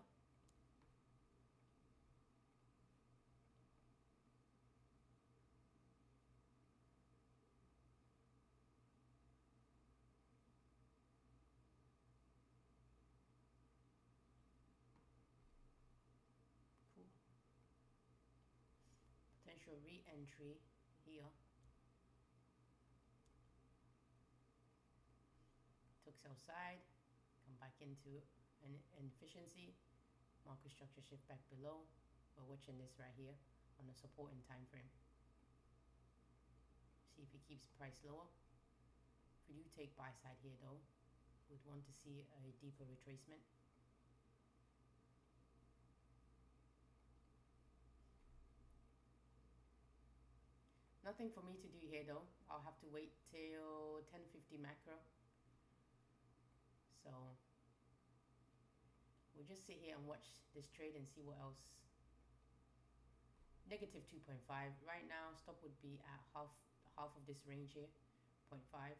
Cool. Potential re-entry here. Took sell side, come back into an inefficiency. Market structure shift back below. We're watching this right here on the support and time frame. See if it keeps price lower. If we do take buy side here though, we'd want to see a deeper retracement. Nothing for me to do here though. I'll have to wait till 10:50 macro. So we'll just sit here and watch this trade and see what else. Negative 2.5 right now. Stop would be at half of this range here, 0.5.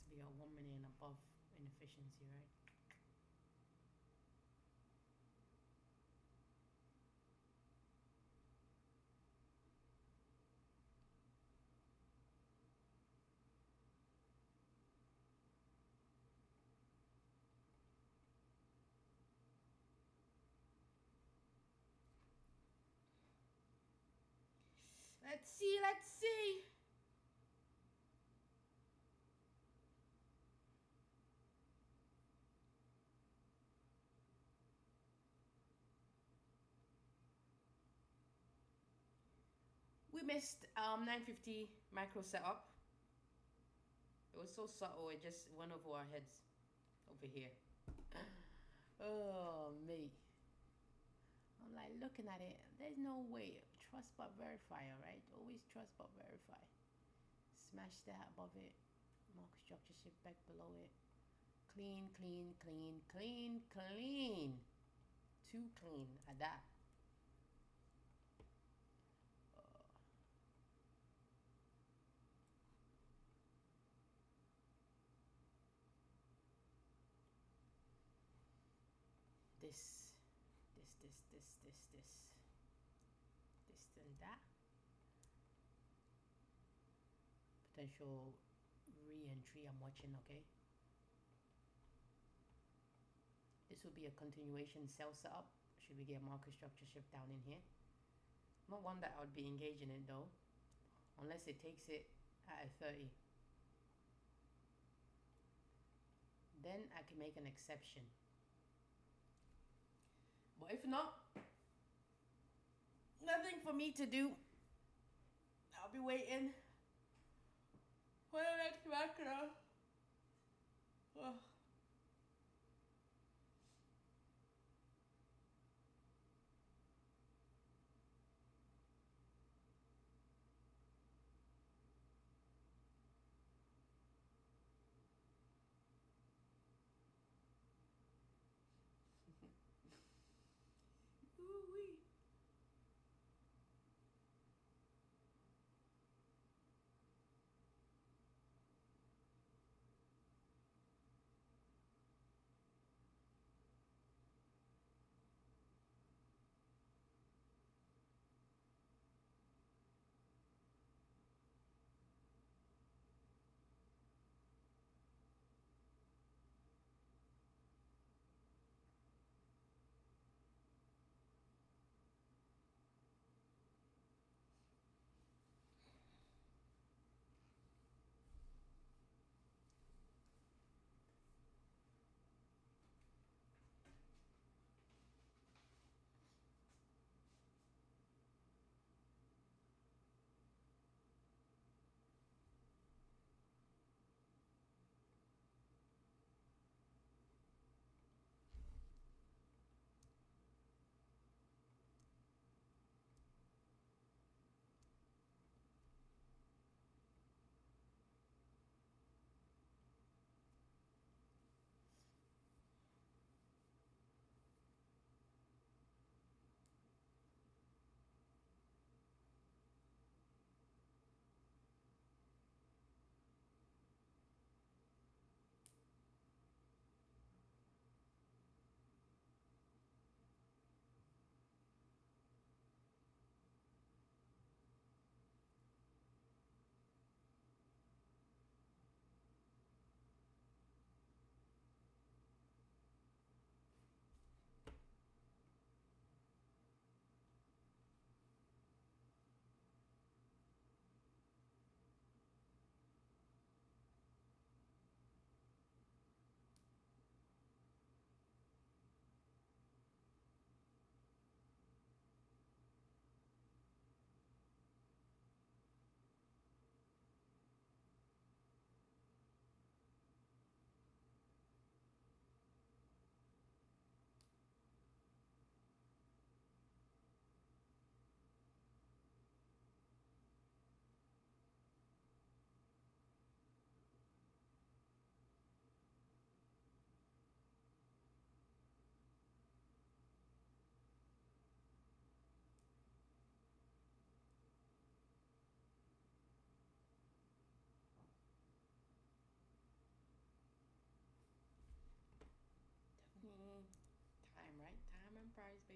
to be a 1 minute and above inefficiency, right? Let's see, let's see. We missed 950 macro setup. It was so subtle, it just went over our heads over here. Oh, me. I'm like looking at it. There's no way. Trust but verify, alright? Always trust but verify. Smash that above it. Market structure shift back below it. Clean, clean, clean, clean, clean. Too clean at that. This and that. Potential re-entry I'm watching, okay? This will be a continuation sell setup. Should we get a market structure shift down in here? Not one that I would be engaging in though, unless it takes it at a 30. Then I can make an exception. But if not, nothing for me to do. I'll be waiting for the next macro. Oh. Ooh-wee.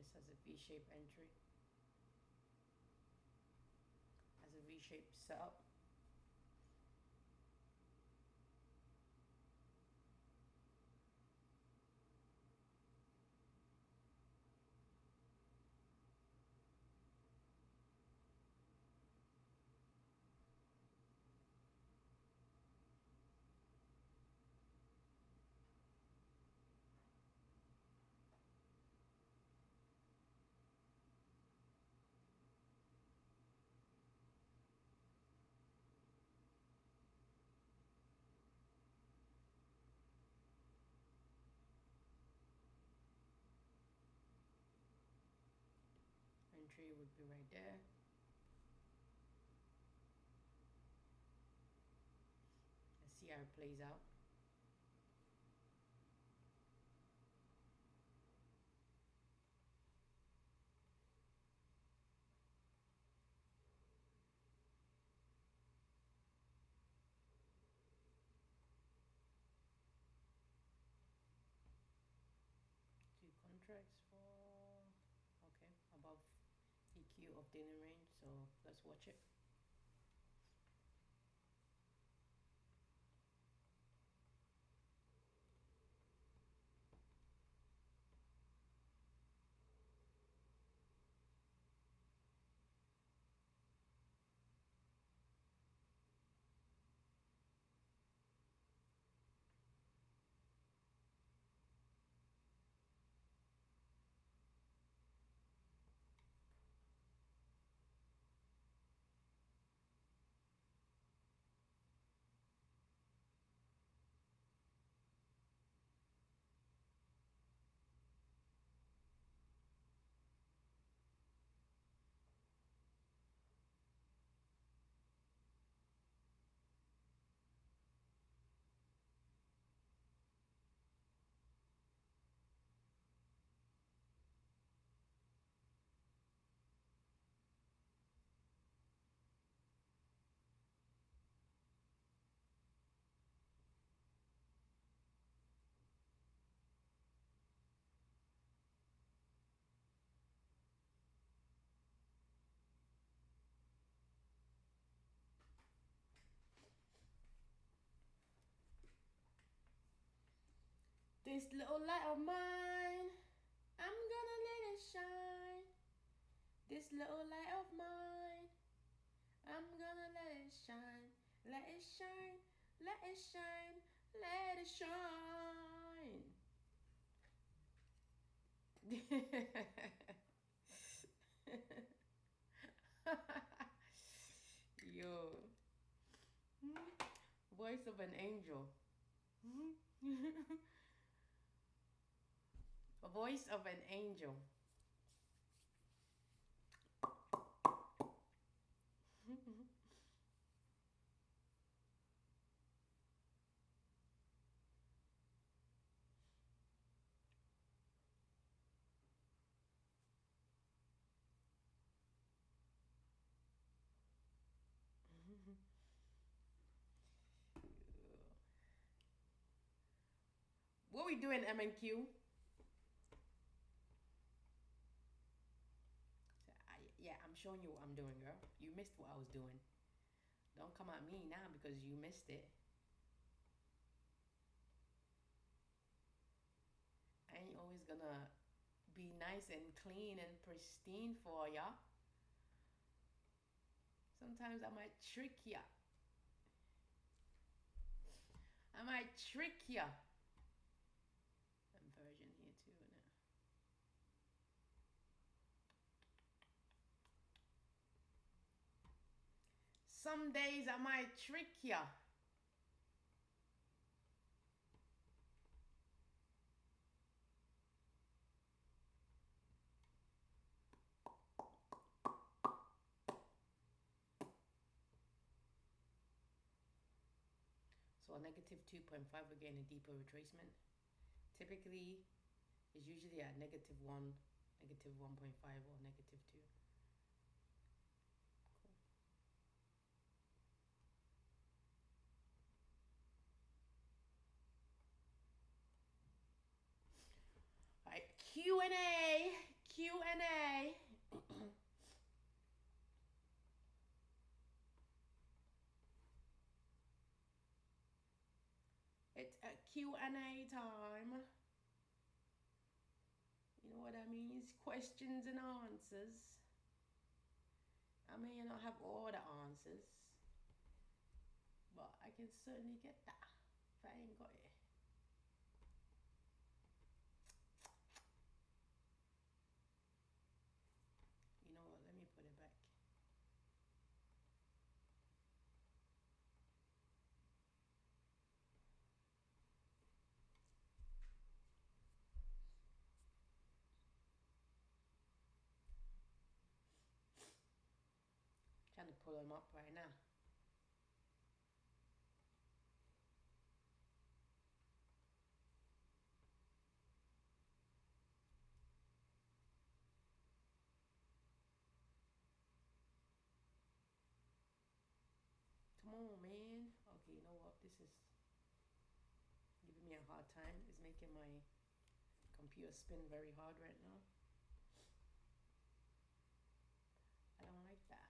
this as a V-shaped entry, as a V-shaped setup. Entry would be right there. Let's see how it plays out. Two contracts for, okay, above EQ of daily range, so let's watch it. This little light of mine, I'm gonna let it shine. This little light of mine, I'm gonna let it shine. Let it shine, let it shine, let it shine. Yo. Voice of an angel. A voice of an angel. What we doing, M&Q? Yeah, I'm showing you what I'm doing, girl. You missed what I was doing. Don't come at me now because you missed it. I ain't always gonna be nice and clean and pristine for ya. Sometimes I might trick ya. I might trick ya. Inversion here too now. Some days I might trick ya. So a negative 2.5 again, a deeper retracement. Typically, it's usually at negative 1, negative 1.5, or negative 2. Cool. All right, Q&A. a Q&A time. You know what I mean? It's questions and answers. I may not have all the answers, but I can certainly get that if I ain't got it. You know what? Let me put it back. Trying to pull them up right now. Come on, man. Okay, you know what? This is giving me a hard time. It's making my computer spin very hard right now. I don't like that.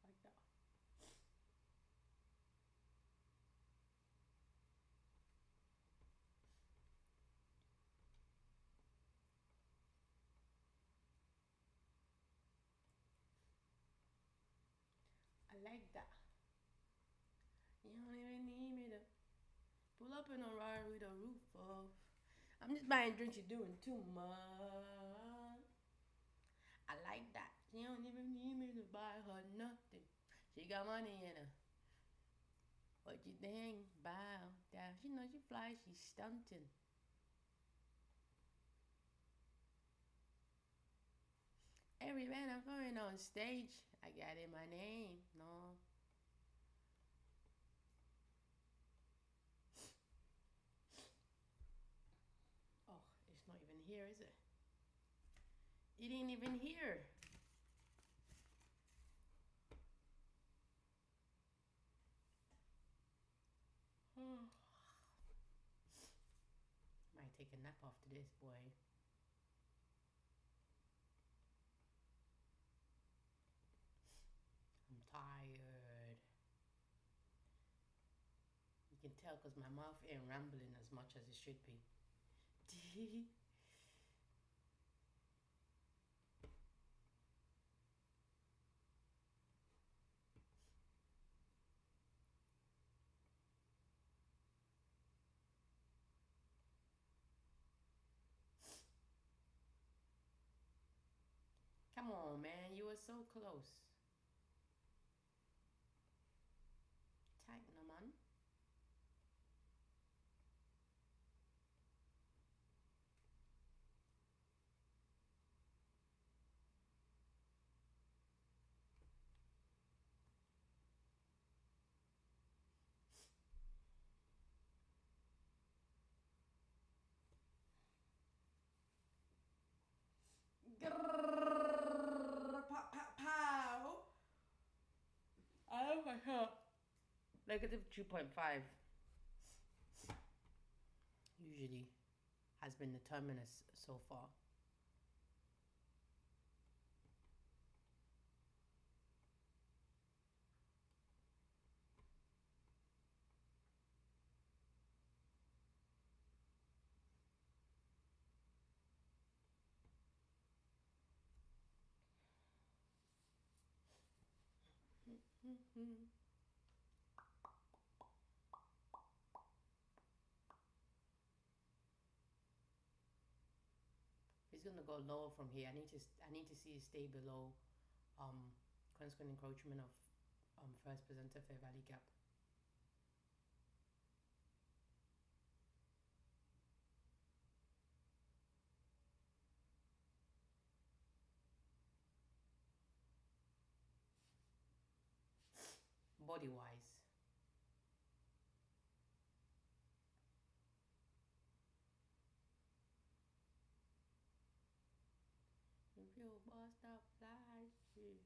Like that. I like that. You don't even need me to pull up in a ride with a roof off. I'm just buying drinks, you're doing too much. I like that. She don't even need me to buy her nothing. She got money in her. What you think about that? She knows she fly, she's stunting. Every man I'm going on stage, I got in my name. No. Oh, it's not even here, is it? It ain't even here. Might take a nap after this, boy. I'm tired. You can tell because my mouth ain't rambling as much as it should be. Come on, man. You were so close. Tighten them on. Grrr, pow, pow, pow. Oh my god. Negative 2.5 usually has been the terminus so far. It's gonna go lower from here. I need to see it stay below consequent encroachment of first presenter fair value gap. Body wise. If you bust up fly shit.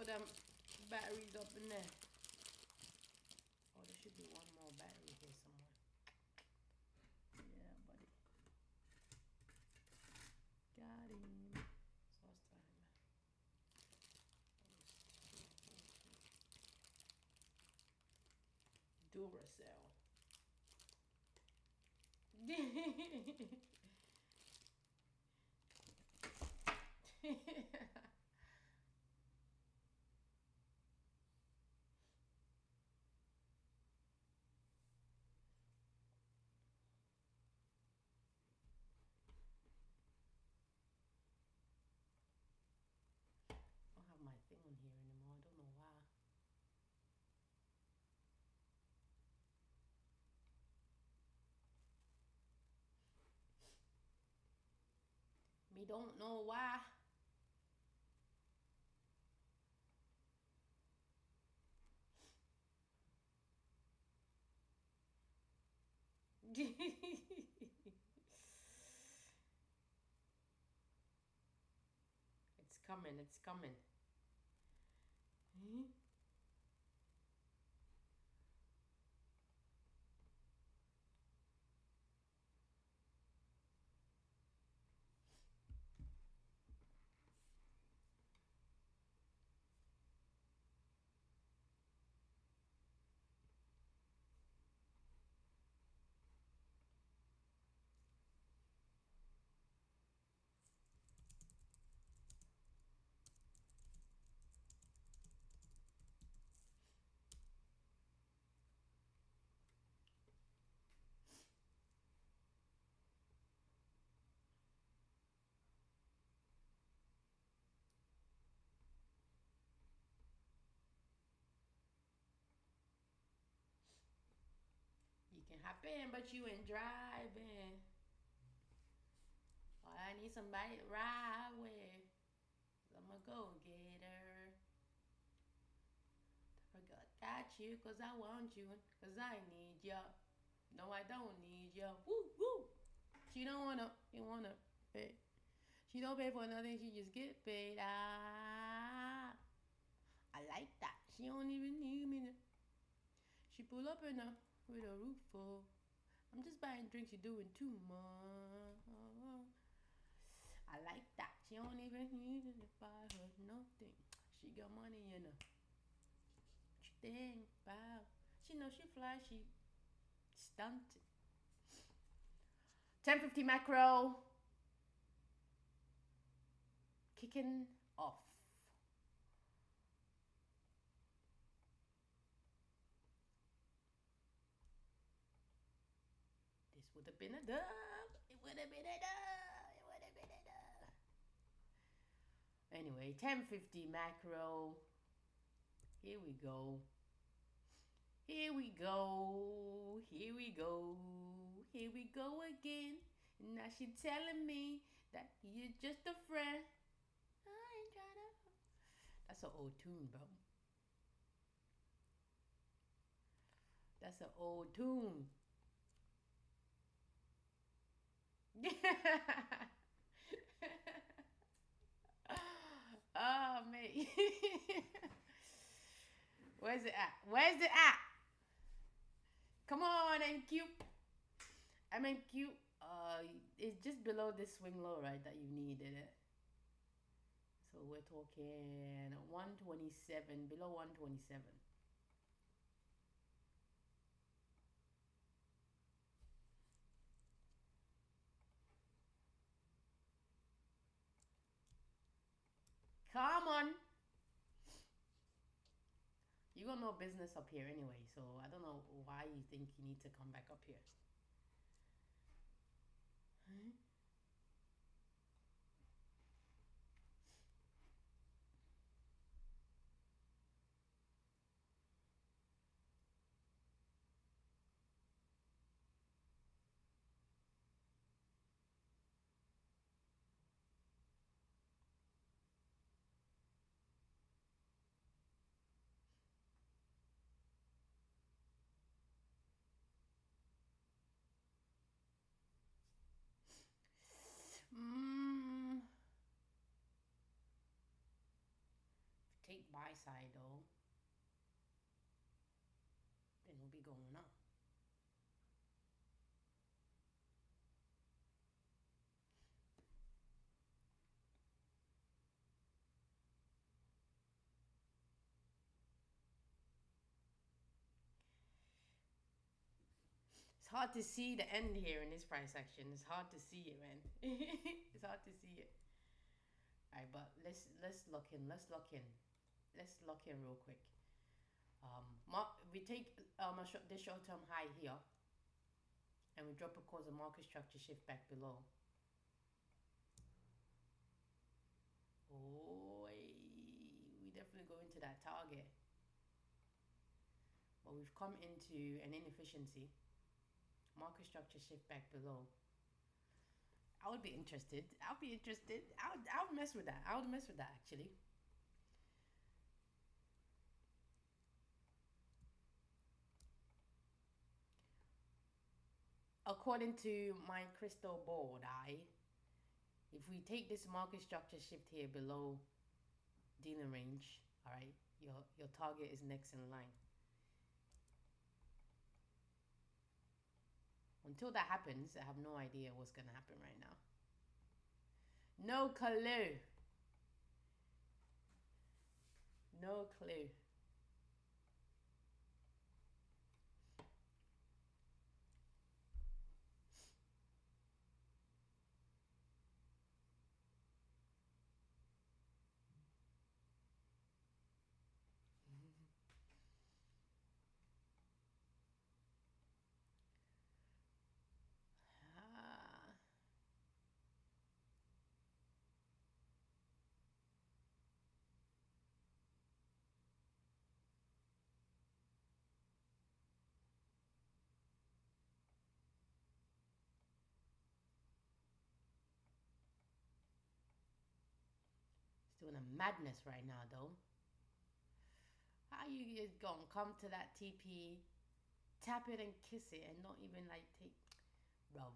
them batteries up in there. Oh, there should be one more battery here somewhere. Yeah, buddy. Got him. Sauce time. Duracell. I don't have my thing on here anymore. I don't know why. Me don't know why. It's coming, it's coming. You can hop in, but you ain't driving. Oh, I need somebody to ride with. I'm a go-getter. Got you, cause I want you, cause I need ya. No, I don't need ya. Woo, woo. She don't wanna, you wanna pay. She don't pay for nothing, she just get paid. Ah, I like that. She don't even need me. She pull up in a with a roof full. I'm just buying drinks, you doing too much. I like that. She don't even need to buy her nothing. She got money in her. What you think about? She knows she fly, she stunted. 10:50 macro. Kicking off. This would have been a dub. It would have been a dub. It would have been a dub. Anyway, 10:50 macro. Here we go. Here we go. Here we go. Here we go again. And now she telling me that you're just a friend. I ain't trying to. That's an old tune, bro. That's an old tune. Oh, mate. Where's it at? Where's it at? Come on, MQ. MQ. It's just below this swing low, right? That you needed it. So we're talking 127, below 127. Come on. You got no business up here anyway, so I don't know why you think you need to come back up here. Huh? buy side though, then we'll be going up. It's hard to see the end here in this price action. It's hard to see it, man. It's hard to see it. Alright, but let's lock in. Let's lock in. Let's lock in real quick. We take this short-term high here, and we drop it cause a market structure shift back below. Oh, we definitely go into that target, but we've come into an inefficiency. Market structure shift back below. I would be interested. I'll be interested. I would mess with that. I would mess with that actually. According to my crystal ball, if we take this market structure shift here below dealing range, all right, your target is next in line. Until that happens, I have no idea what's gonna happen right now. No clue. No clue. It's doing a madness right now though. How you just gonna come to that TP, tap it and kiss it and not even like take, bruv.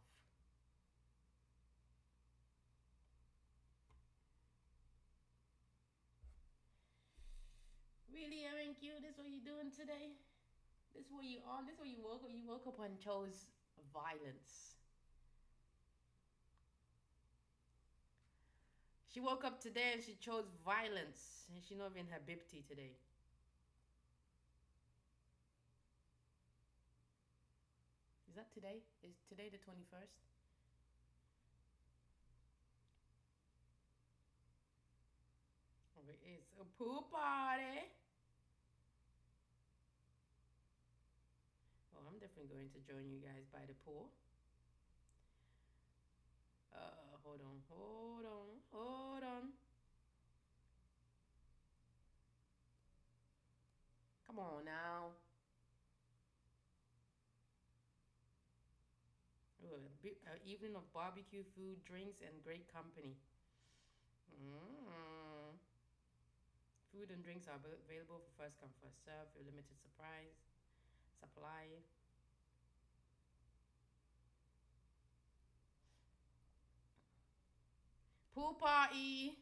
Really, MNQ, this what you doing today? This what you on? This what you woke up? You woke up and chose violence. She woke up today and she chose violence. And she not even her bibty today. Is that today? Is today the 21st? Oh, it's a pool party. Oh, I'm definitely going to join you guys by the pool. Hold on. Come on now. Ooh, evening of barbecue, food, drinks, and great company. Food and drinks are available for first come, first serve, for limited supply. Pool party.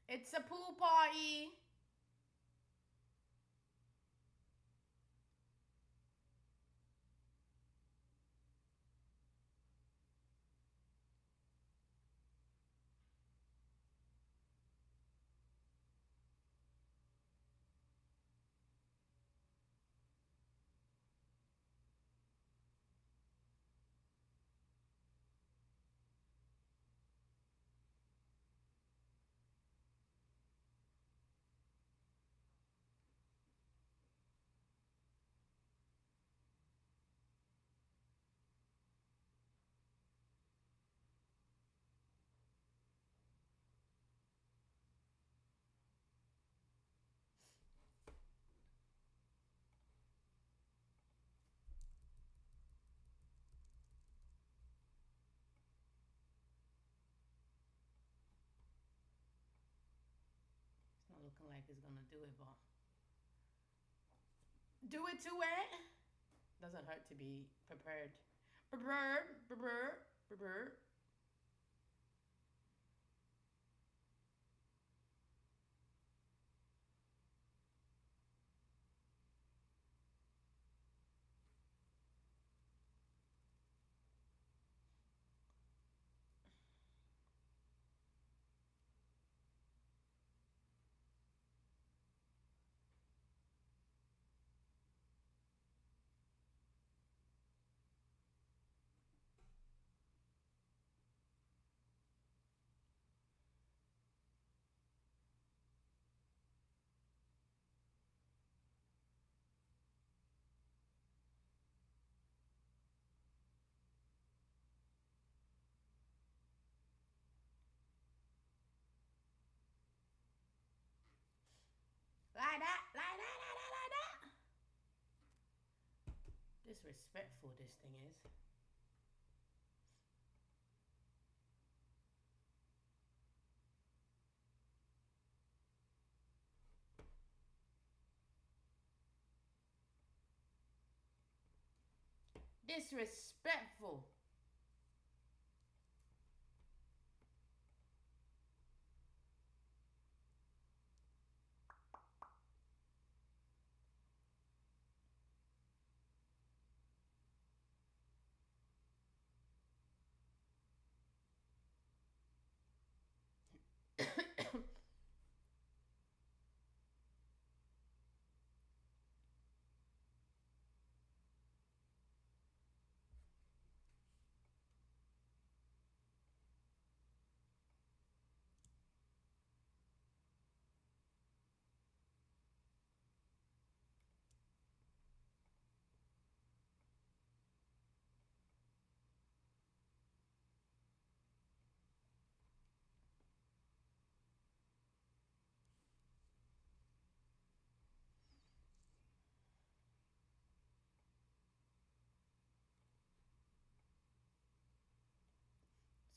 It's a pool party. looking like it's gonna do it, but do it to it. Doesn't hurt to be prepared. Prepared. Like that, like that, like that, like that. Disrespectful this thing is. Disrespectful.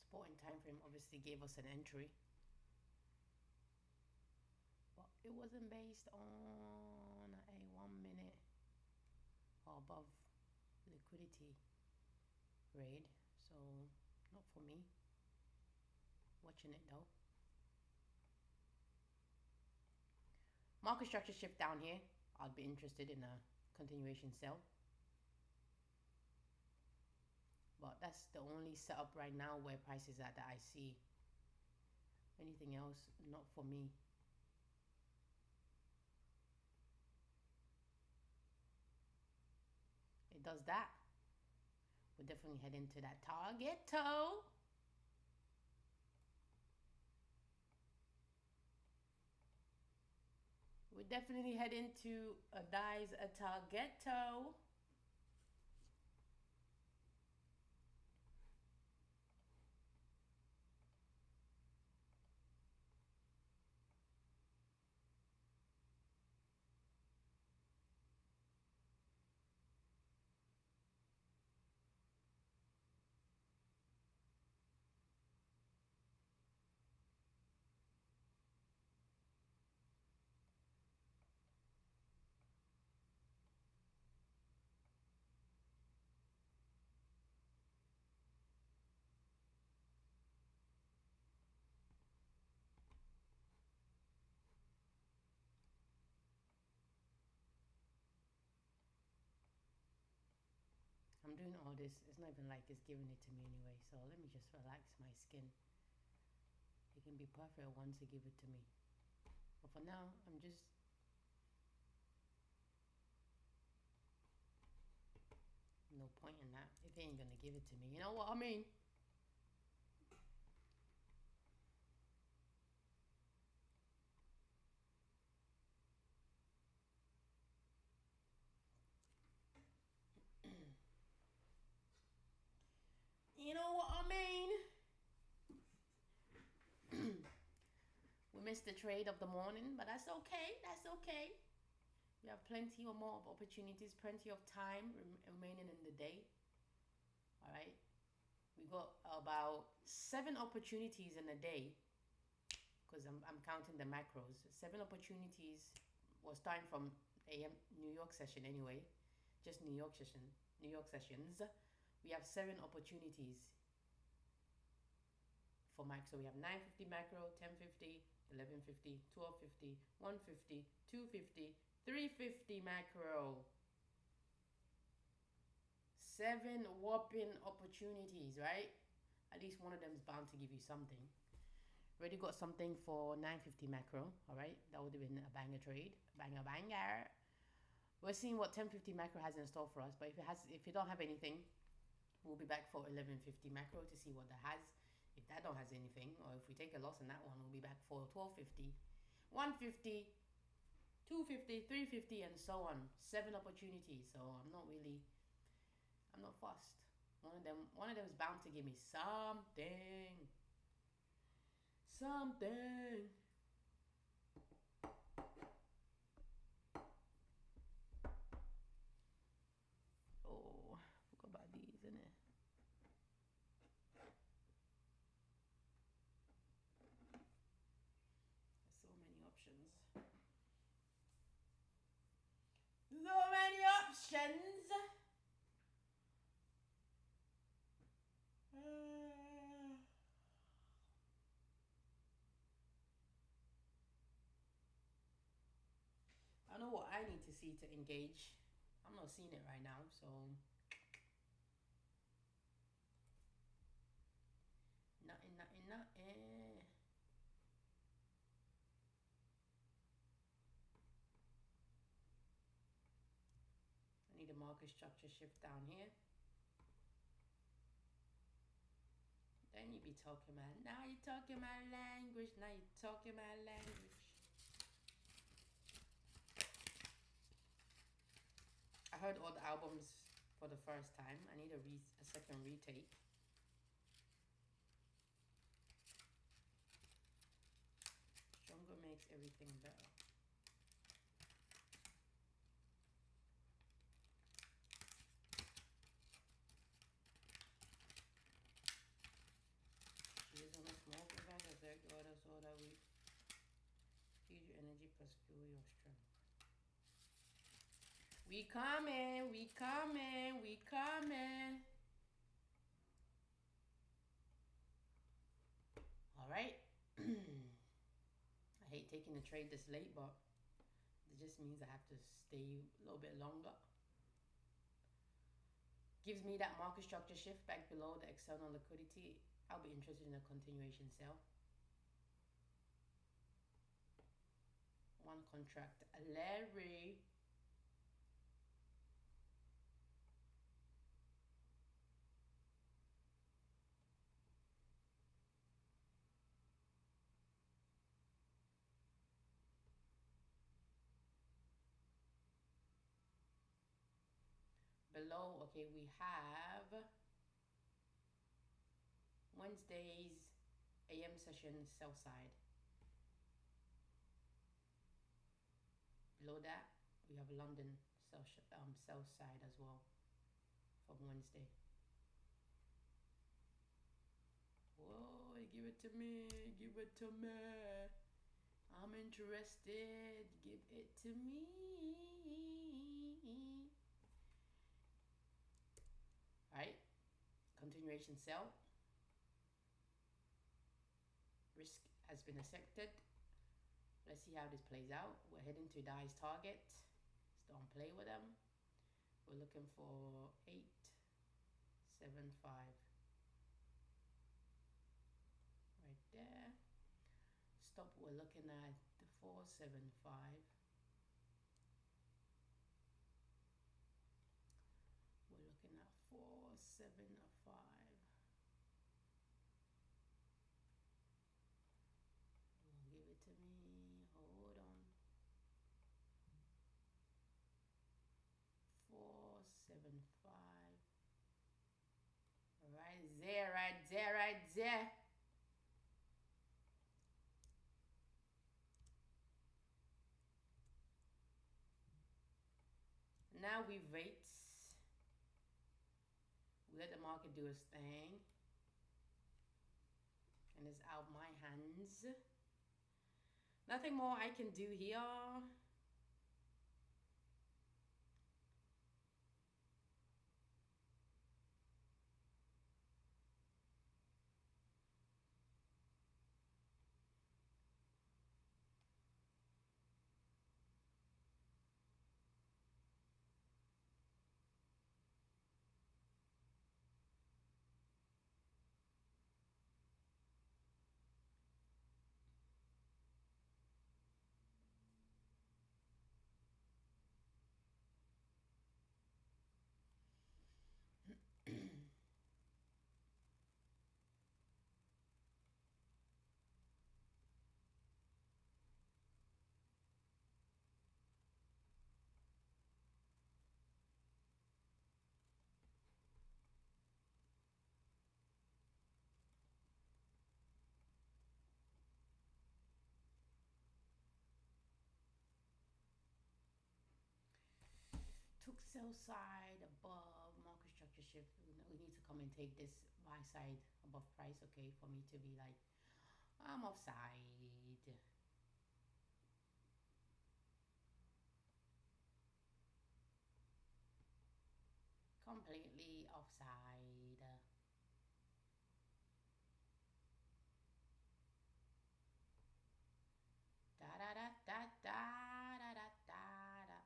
Support and time frame obviously gave us an entry, but it wasn't based on a 1 minute or above liquidity raid, so not for me. Watching it though. Market structure shift down here. I'd be interested in a continuation sell. But that's the only setup right now where price is at that I see. Anything else, not for me. It does that. We'll definitely head into that target toe. We definitely head into a dies a target toe. I'm doing all this. It's not even like it's giving it to me anyway. So let me just relax my skin. It can be perfect once they give it to me. But for now, I'm just... No point in that. If they ain't gonna give it to me. You know what I mean? You know what I mean? We missed the trade of the morning, but that's okay. That's okay. We have plenty or more of opportunities, plenty of time remaining in the day. All right. We got about 7 opportunities in a day. because I'm counting the macros. 7 opportunities was starting from AM New York session anyway, just New York sessions. We have 7 opportunities for macro. So we have 950 macro, 1050, 1150, 1250, 150, 250, 350 macro. 7 whopping opportunities, right? At least one of them is bound to give you something. Already got something for 950 macro, all right? That would have been a banger trade, banger. We're seeing what 1050 macro has in store for us, but if it don't have anything, we'll be back for 1150 macro to see what that has. If that don't has anything, or if we take a loss on that one, we'll be back for 1250, 150, 250, 350, and so on. 7 opportunities, so I'm not fussed. One of them is bound to give me something. Oh, forgot about these, innit? There's so many options. I know what I need to see to engage. I'm not seeing it right now, so nothing. I need a market structure shift down here. Then you be talking about, now you're talking my language, I heard all the albums for the first time. I need a second retake. Stronger makes everything better. She is on a small event as their daughter so that we feed your energy plus fuel your strength. We coming. All right. I hate taking the trade this late, but it just means I have to stay a little bit longer. Gives me that market structure shift back below the external liquidity. I'll be interested in a continuation sale. One contract, Larry. Below, okay, we have Wednesday's AM session sell side. Below that, we have London sell side as well from Wednesday. Whoa, give it to me. I'm interested. Give it to me. Alright, continuation sell. Risk has been accepted. Let's see how this plays out. We're heading to Dye's target. Just don't play with them. We're looking for 875. Right there. Stop, we're looking at the 475. We're looking at 475. Give it to me. Hold on. 475. Right there. Now we wait. We let the market do its thing. And it's out my hands. Nothing more I can do here. Took sell side above market structure shift. We need to come and take this buy side above price, okay, for me to be like, I'm offside. Completely offside. Da da da da da da da da da.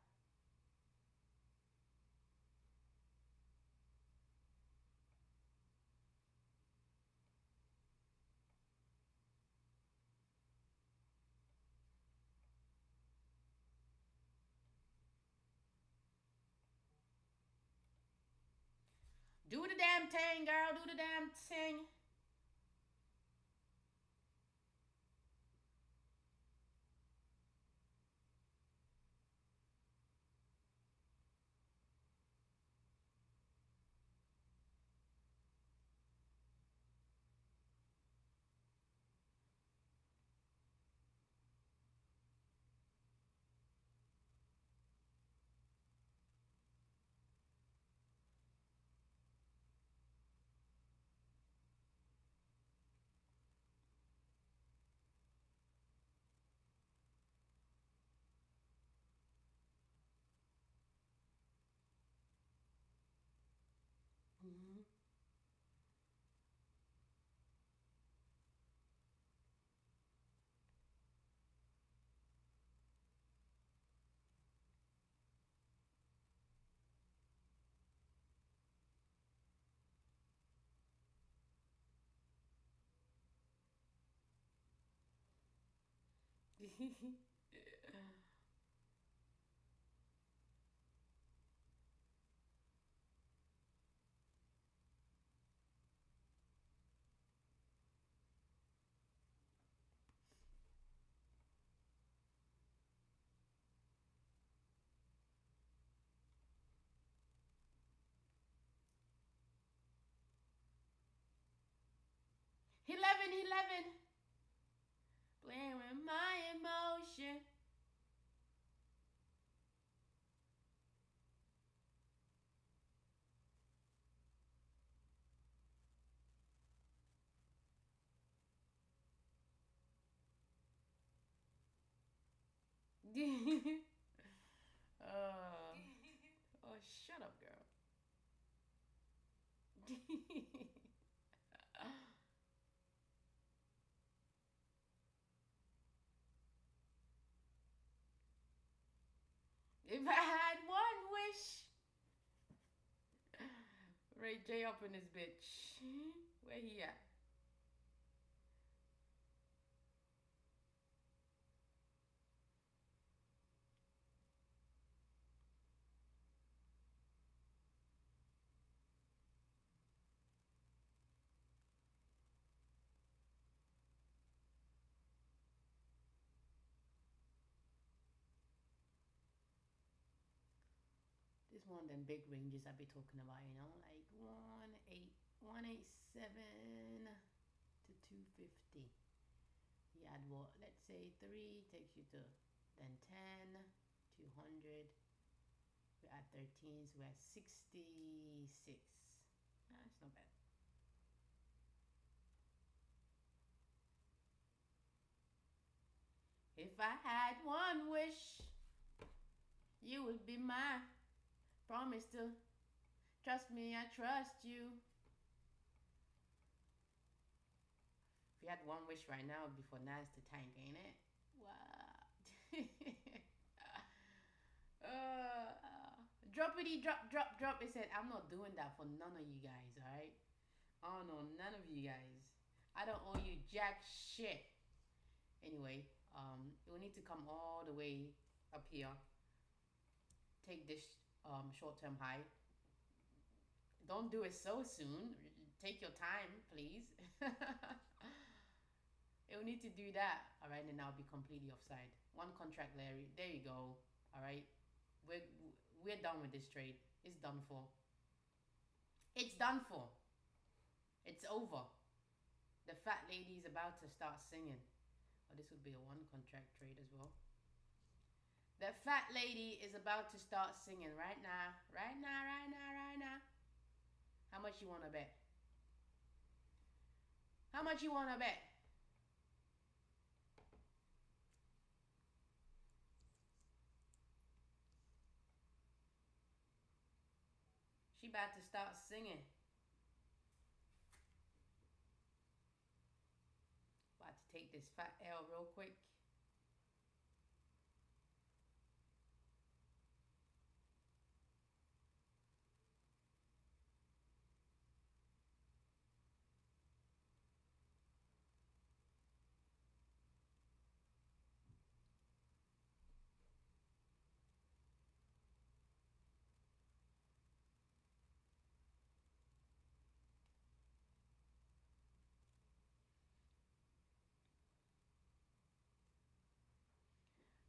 Do the damn thing, girl. Do the damn thing. Mm-hmm. 11. Playing with my emotion. uh, oh, shut up, girl. If I had one wish. Ray J up in this bitch. Where he at? This one of them big ranges I be talking about, you know, like 187 to 250. You add what? Let's say 3 takes you to then 10, 200. We add 13, so we're at 66. It's not bad. If I had one wish, you would be mine. Promise to trust me, I trust you. If you had one wish right now, before now's the tank, ain't it? What? Droppity drop. It said, I'm not doing that for none of you guys, alright? Oh no, none of you guys. I don't owe you jack shit. Anyway, it will need to come all the way up here. Take this short-term high. Don't do it so soon. Take your time, please. It will need to do that. Alright, and I'll be completely offside. One contract, Larry. There you go. Alright. We're done with this trade. It's done for. It's done for. It's over. The fat lady is about to start singing. Oh, this would be a one contract trade as well. The fat lady is about to start singing right now. Right now, right now, right now. How much you want to bet? How much you want to bet? She about to start singing. About to take this fat L real quick.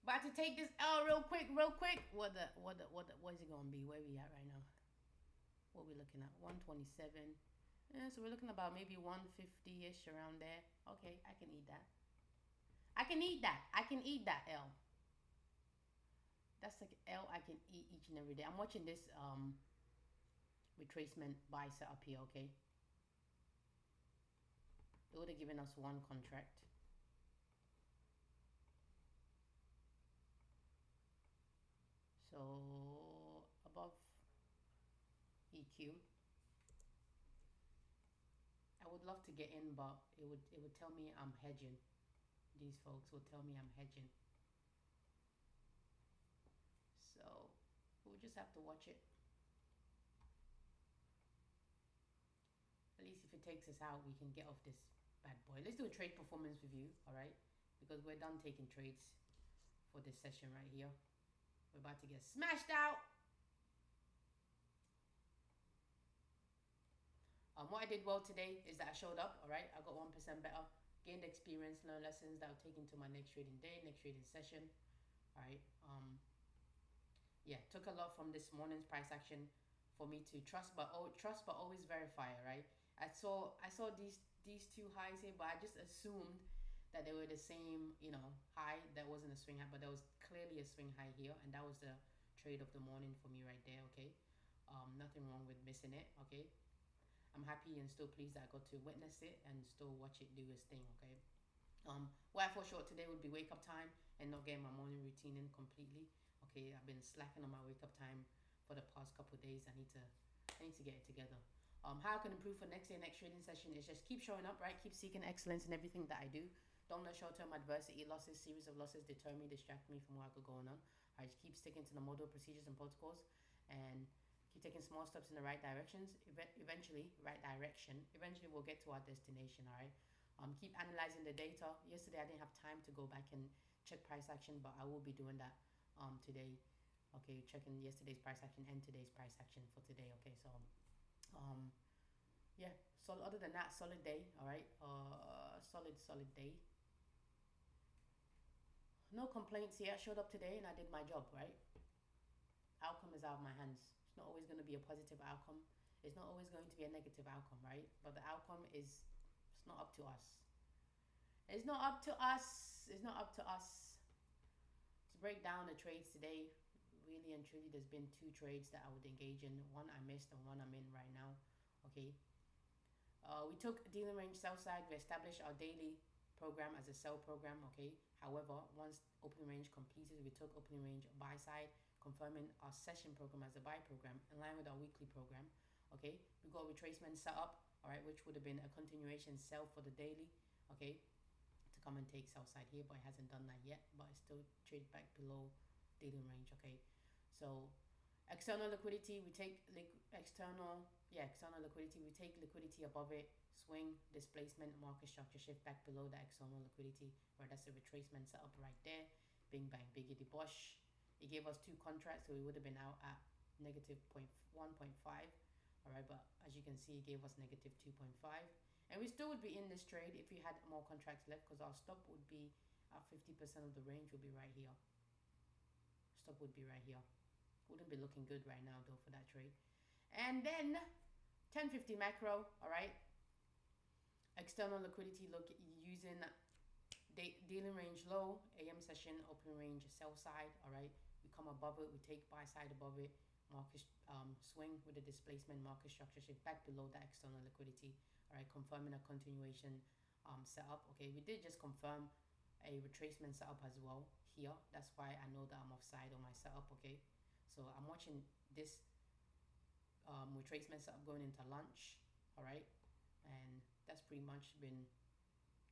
About to take this L real quick. What is it gonna be? Where we at right now? What we looking at? 127. Yeah, so we're looking about maybe 150-ish around there. Okay, I can eat that. I can eat that L. That's like L I can eat each and every day. I'm watching this retracement buy set up here, okay? They would have given us one contract. So above EQ. I would love to get in, but it would tell me I'm hedging. These folks would tell me I'm hedging. So we'll just have to watch it. At least if it takes us out, we can get off this bad boy. Let's do a trade performance review, all right? Because we're done taking trades for this session right here. We're about to get smashed out. What I did well today is that I showed up, all right? I got 1% better, gained experience, learned lessons that I'll take into my next trading day, next trading session, all right? Yeah, took a lot from this morning's price action for me to trust, but always verify, right? I saw these two highs here, but I just assumed that they were the same, you know, high. That wasn't a swing high, but that was clearly a swing high here, and that was the trade of the morning for me right there, okay? Nothing wrong with missing it, okay? I'm happy and still pleased that I got to witness it and still watch it do its thing, okay? What I thought short today would be wake up time and not getting my morning routine in completely. Okay, I've been slacking on my wake up time for the past couple of days. I need to get it together. How I can improve for next day, next trading session is just keep showing up, right? Keep seeking excellence in everything that I do. Don't let short-term adversity, losses, series of losses deter me, distract me from what I got going on. I just keep sticking to the model, procedures, and protocols, and keep taking small steps in the right directions. Eventually, we'll get to our destination, all right? Keep analyzing the data. Yesterday, I didn't have time to go back and check price action, but I will be doing that today. Okay, checking yesterday's price action and today's price action for today. Okay, so yeah, so other than that, solid day, all right? Solid day. No complaints here. I showed up today and I did my job, right? Outcome is out of my hands. It's not always going to be a positive outcome. It's not always going to be a negative outcome, right? But the outcome is, it's not up to us. It's not up to us. It's not up to us. To break down the trades today, really and truly, there's been two trades that I would engage in. One I missed and one I'm in right now. Okay. We took dealing range sell side. We established our daily program as a sell program, okay? However, once opening range completed, we took opening range buy side, confirming our session program as a buy program in line with our weekly program, okay? We got retracement set up, all right, which would have been a continuation sell for the daily, okay, to come and take sell side here, but it hasn't done that yet, but it still trades back below dealing range, okay? So external liquidity, we take external liquidity, we take liquidity above it, swing, displacement, market structure shift back below the external liquidity, where that's the retracement set up right there. Bing bang biggity bosh. It gave us 2 contracts, so we would have been out at negative 1.5. All right, but as you can see, it gave us negative 2.5. And we still would be in this trade if we had more contracts left, because our stop would be at 50% of the range would be right here. Stop would be right here. Wouldn't be looking good right now though for that trade. And then 1050 macro, all right. External liquidity, look using dealing range low, AM session, open range sell side, all right. We come above it, we take buy side above it, market swing with the displacement, market structure shift back below that external liquidity, all right, confirming a continuation setup. Okay, we did just confirm a retracement setup as well here. That's why I know that I'm offside on my setup. Okay, so I'm watching this retracement setup going into lunch, all right, and that's pretty much been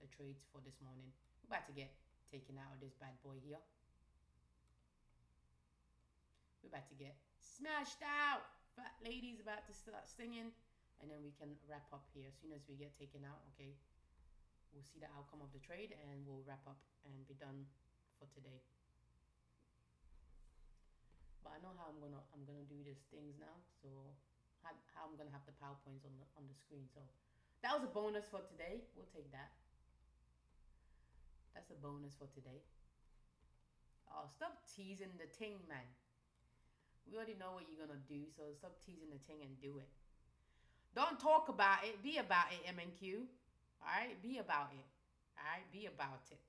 the trades for this morning. We're about to get taken out of this bad boy here. We're about to get smashed out. Fat lady's about to start singing, and then we can wrap up here as soon as we get taken out. Okay, we'll see the outcome of the trade and we'll wrap up and be done for today. But I know how I'm gonna do these things now, so how I'm gonna have the PowerPoints on the screen. So that was a bonus for today. We'll take that. That's a bonus for today. Oh, stop teasing the thing, man. We already know what you're gonna do, so stop teasing the thing and do it. Don't talk about it, be about it, M&Q. Alright, be about it. Alright, be about it.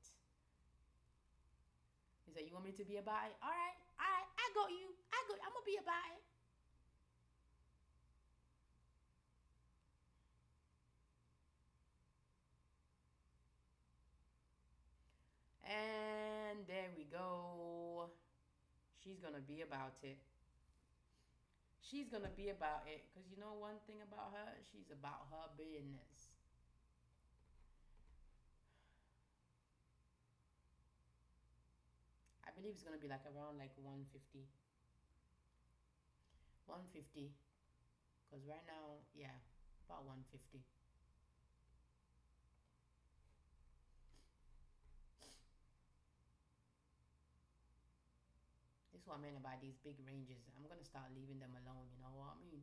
He said, you want me to be about it? Alright, I got you. I'm gonna be about it. And there we go. She's gonna be about it. She's gonna be about it, because you know one thing about her, she's about her business. I believe it's gonna be like around like 150. 150. Because right now, yeah, about 150. This is what I meant about these big ranges. I'm gonna start leaving them alone, you know what I mean?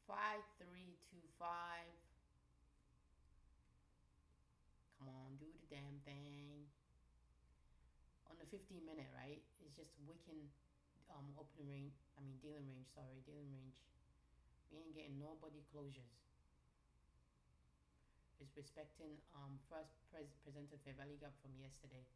Five, 3, 2, 5. Come on, do the damn thing. On the 15-minute, right? It's just wicking opening range. I mean dealing range. Sorry, dealing range. We ain't getting nobody closures. It's respecting first presented fair value gap from yesterday.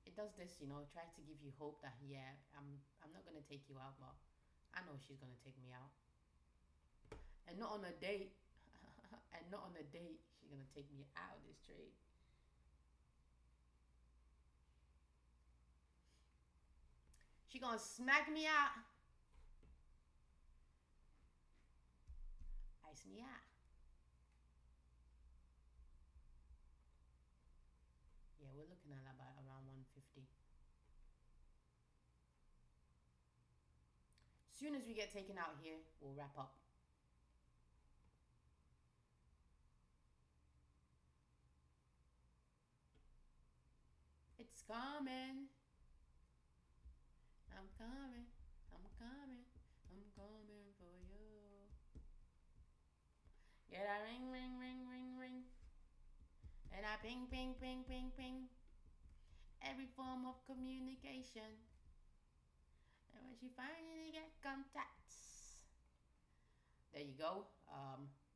It does this, you know, try to give you hope that yeah, I'm not gonna take you out, but I know she's gonna take me out. And not on a date. And not on a date. She's gonna take me out of this trade. She gonna smack me out. Ice me out. Yeah, we're looking at about around 150. Soon as we get taken out here, we'll wrap up. It's coming. I'm I'm coming, I'm coming, I'm coming for you. Get a ring, ring, ring, ring, ring. And I ping, ping, ping, ping, ping. Every form of communication. And when she finally get contacts. There you go.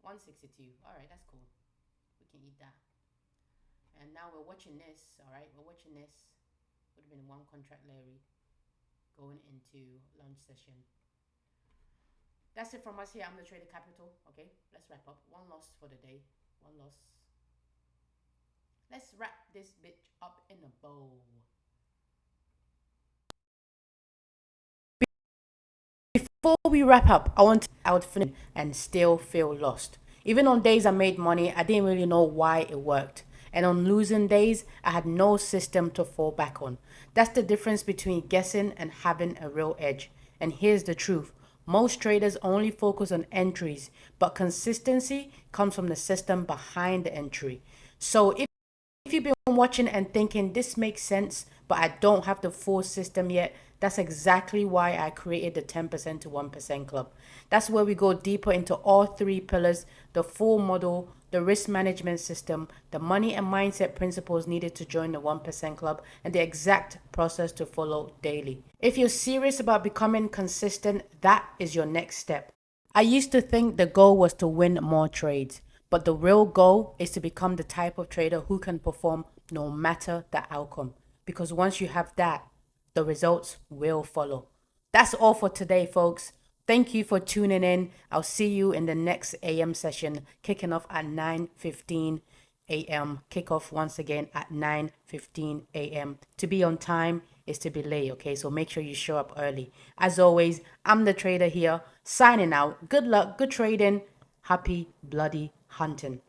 162. Alright, that's cool. We can eat that. And now we're watching this. Alright, we're watching this. Would have been one contract Larry going into lunch session. That's it from us here. I'm the Trader Capital. Okay, let's wrap up. One loss for the day. One loss. Let's wrap this bitch up in a bow. Before we wrap up, I want to out finish and still feel lost. Even on days I made money, I didn't really know why it worked. And on losing days, I had no system to fall back on. That's the difference between guessing and having a real edge. And here's the truth. Most traders only focus on entries, but consistency comes from the system behind the entry. So if you've been watching and thinking this makes sense, but I don't have the full system yet, that's exactly why I created the 10% to 1% club. That's where we go deeper into all three pillars, the full model, the risk management system, the money and mindset principles needed to join the 1% club, and the exact process to follow daily. If you're serious about becoming consistent, that is your next step. I used to think the goal was to win more trades, but the real goal is to become the type of trader who can perform no matter the outcome. Because once you have that, the results will follow. That's all for today, folks. Thank you for tuning in. I'll see you in the next AM session, kicking off at 9:15 a.m. Kickoff once again at 9:15 a.m. To be on time is to be late, okay? So make sure you show up early. As always, I'm the trader here, signing out. Good luck, good trading. Happy bloody hunting.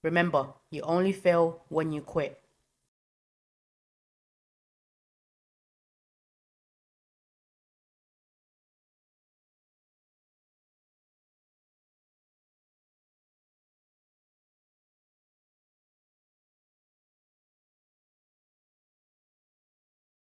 Remember, you only fail when you quit.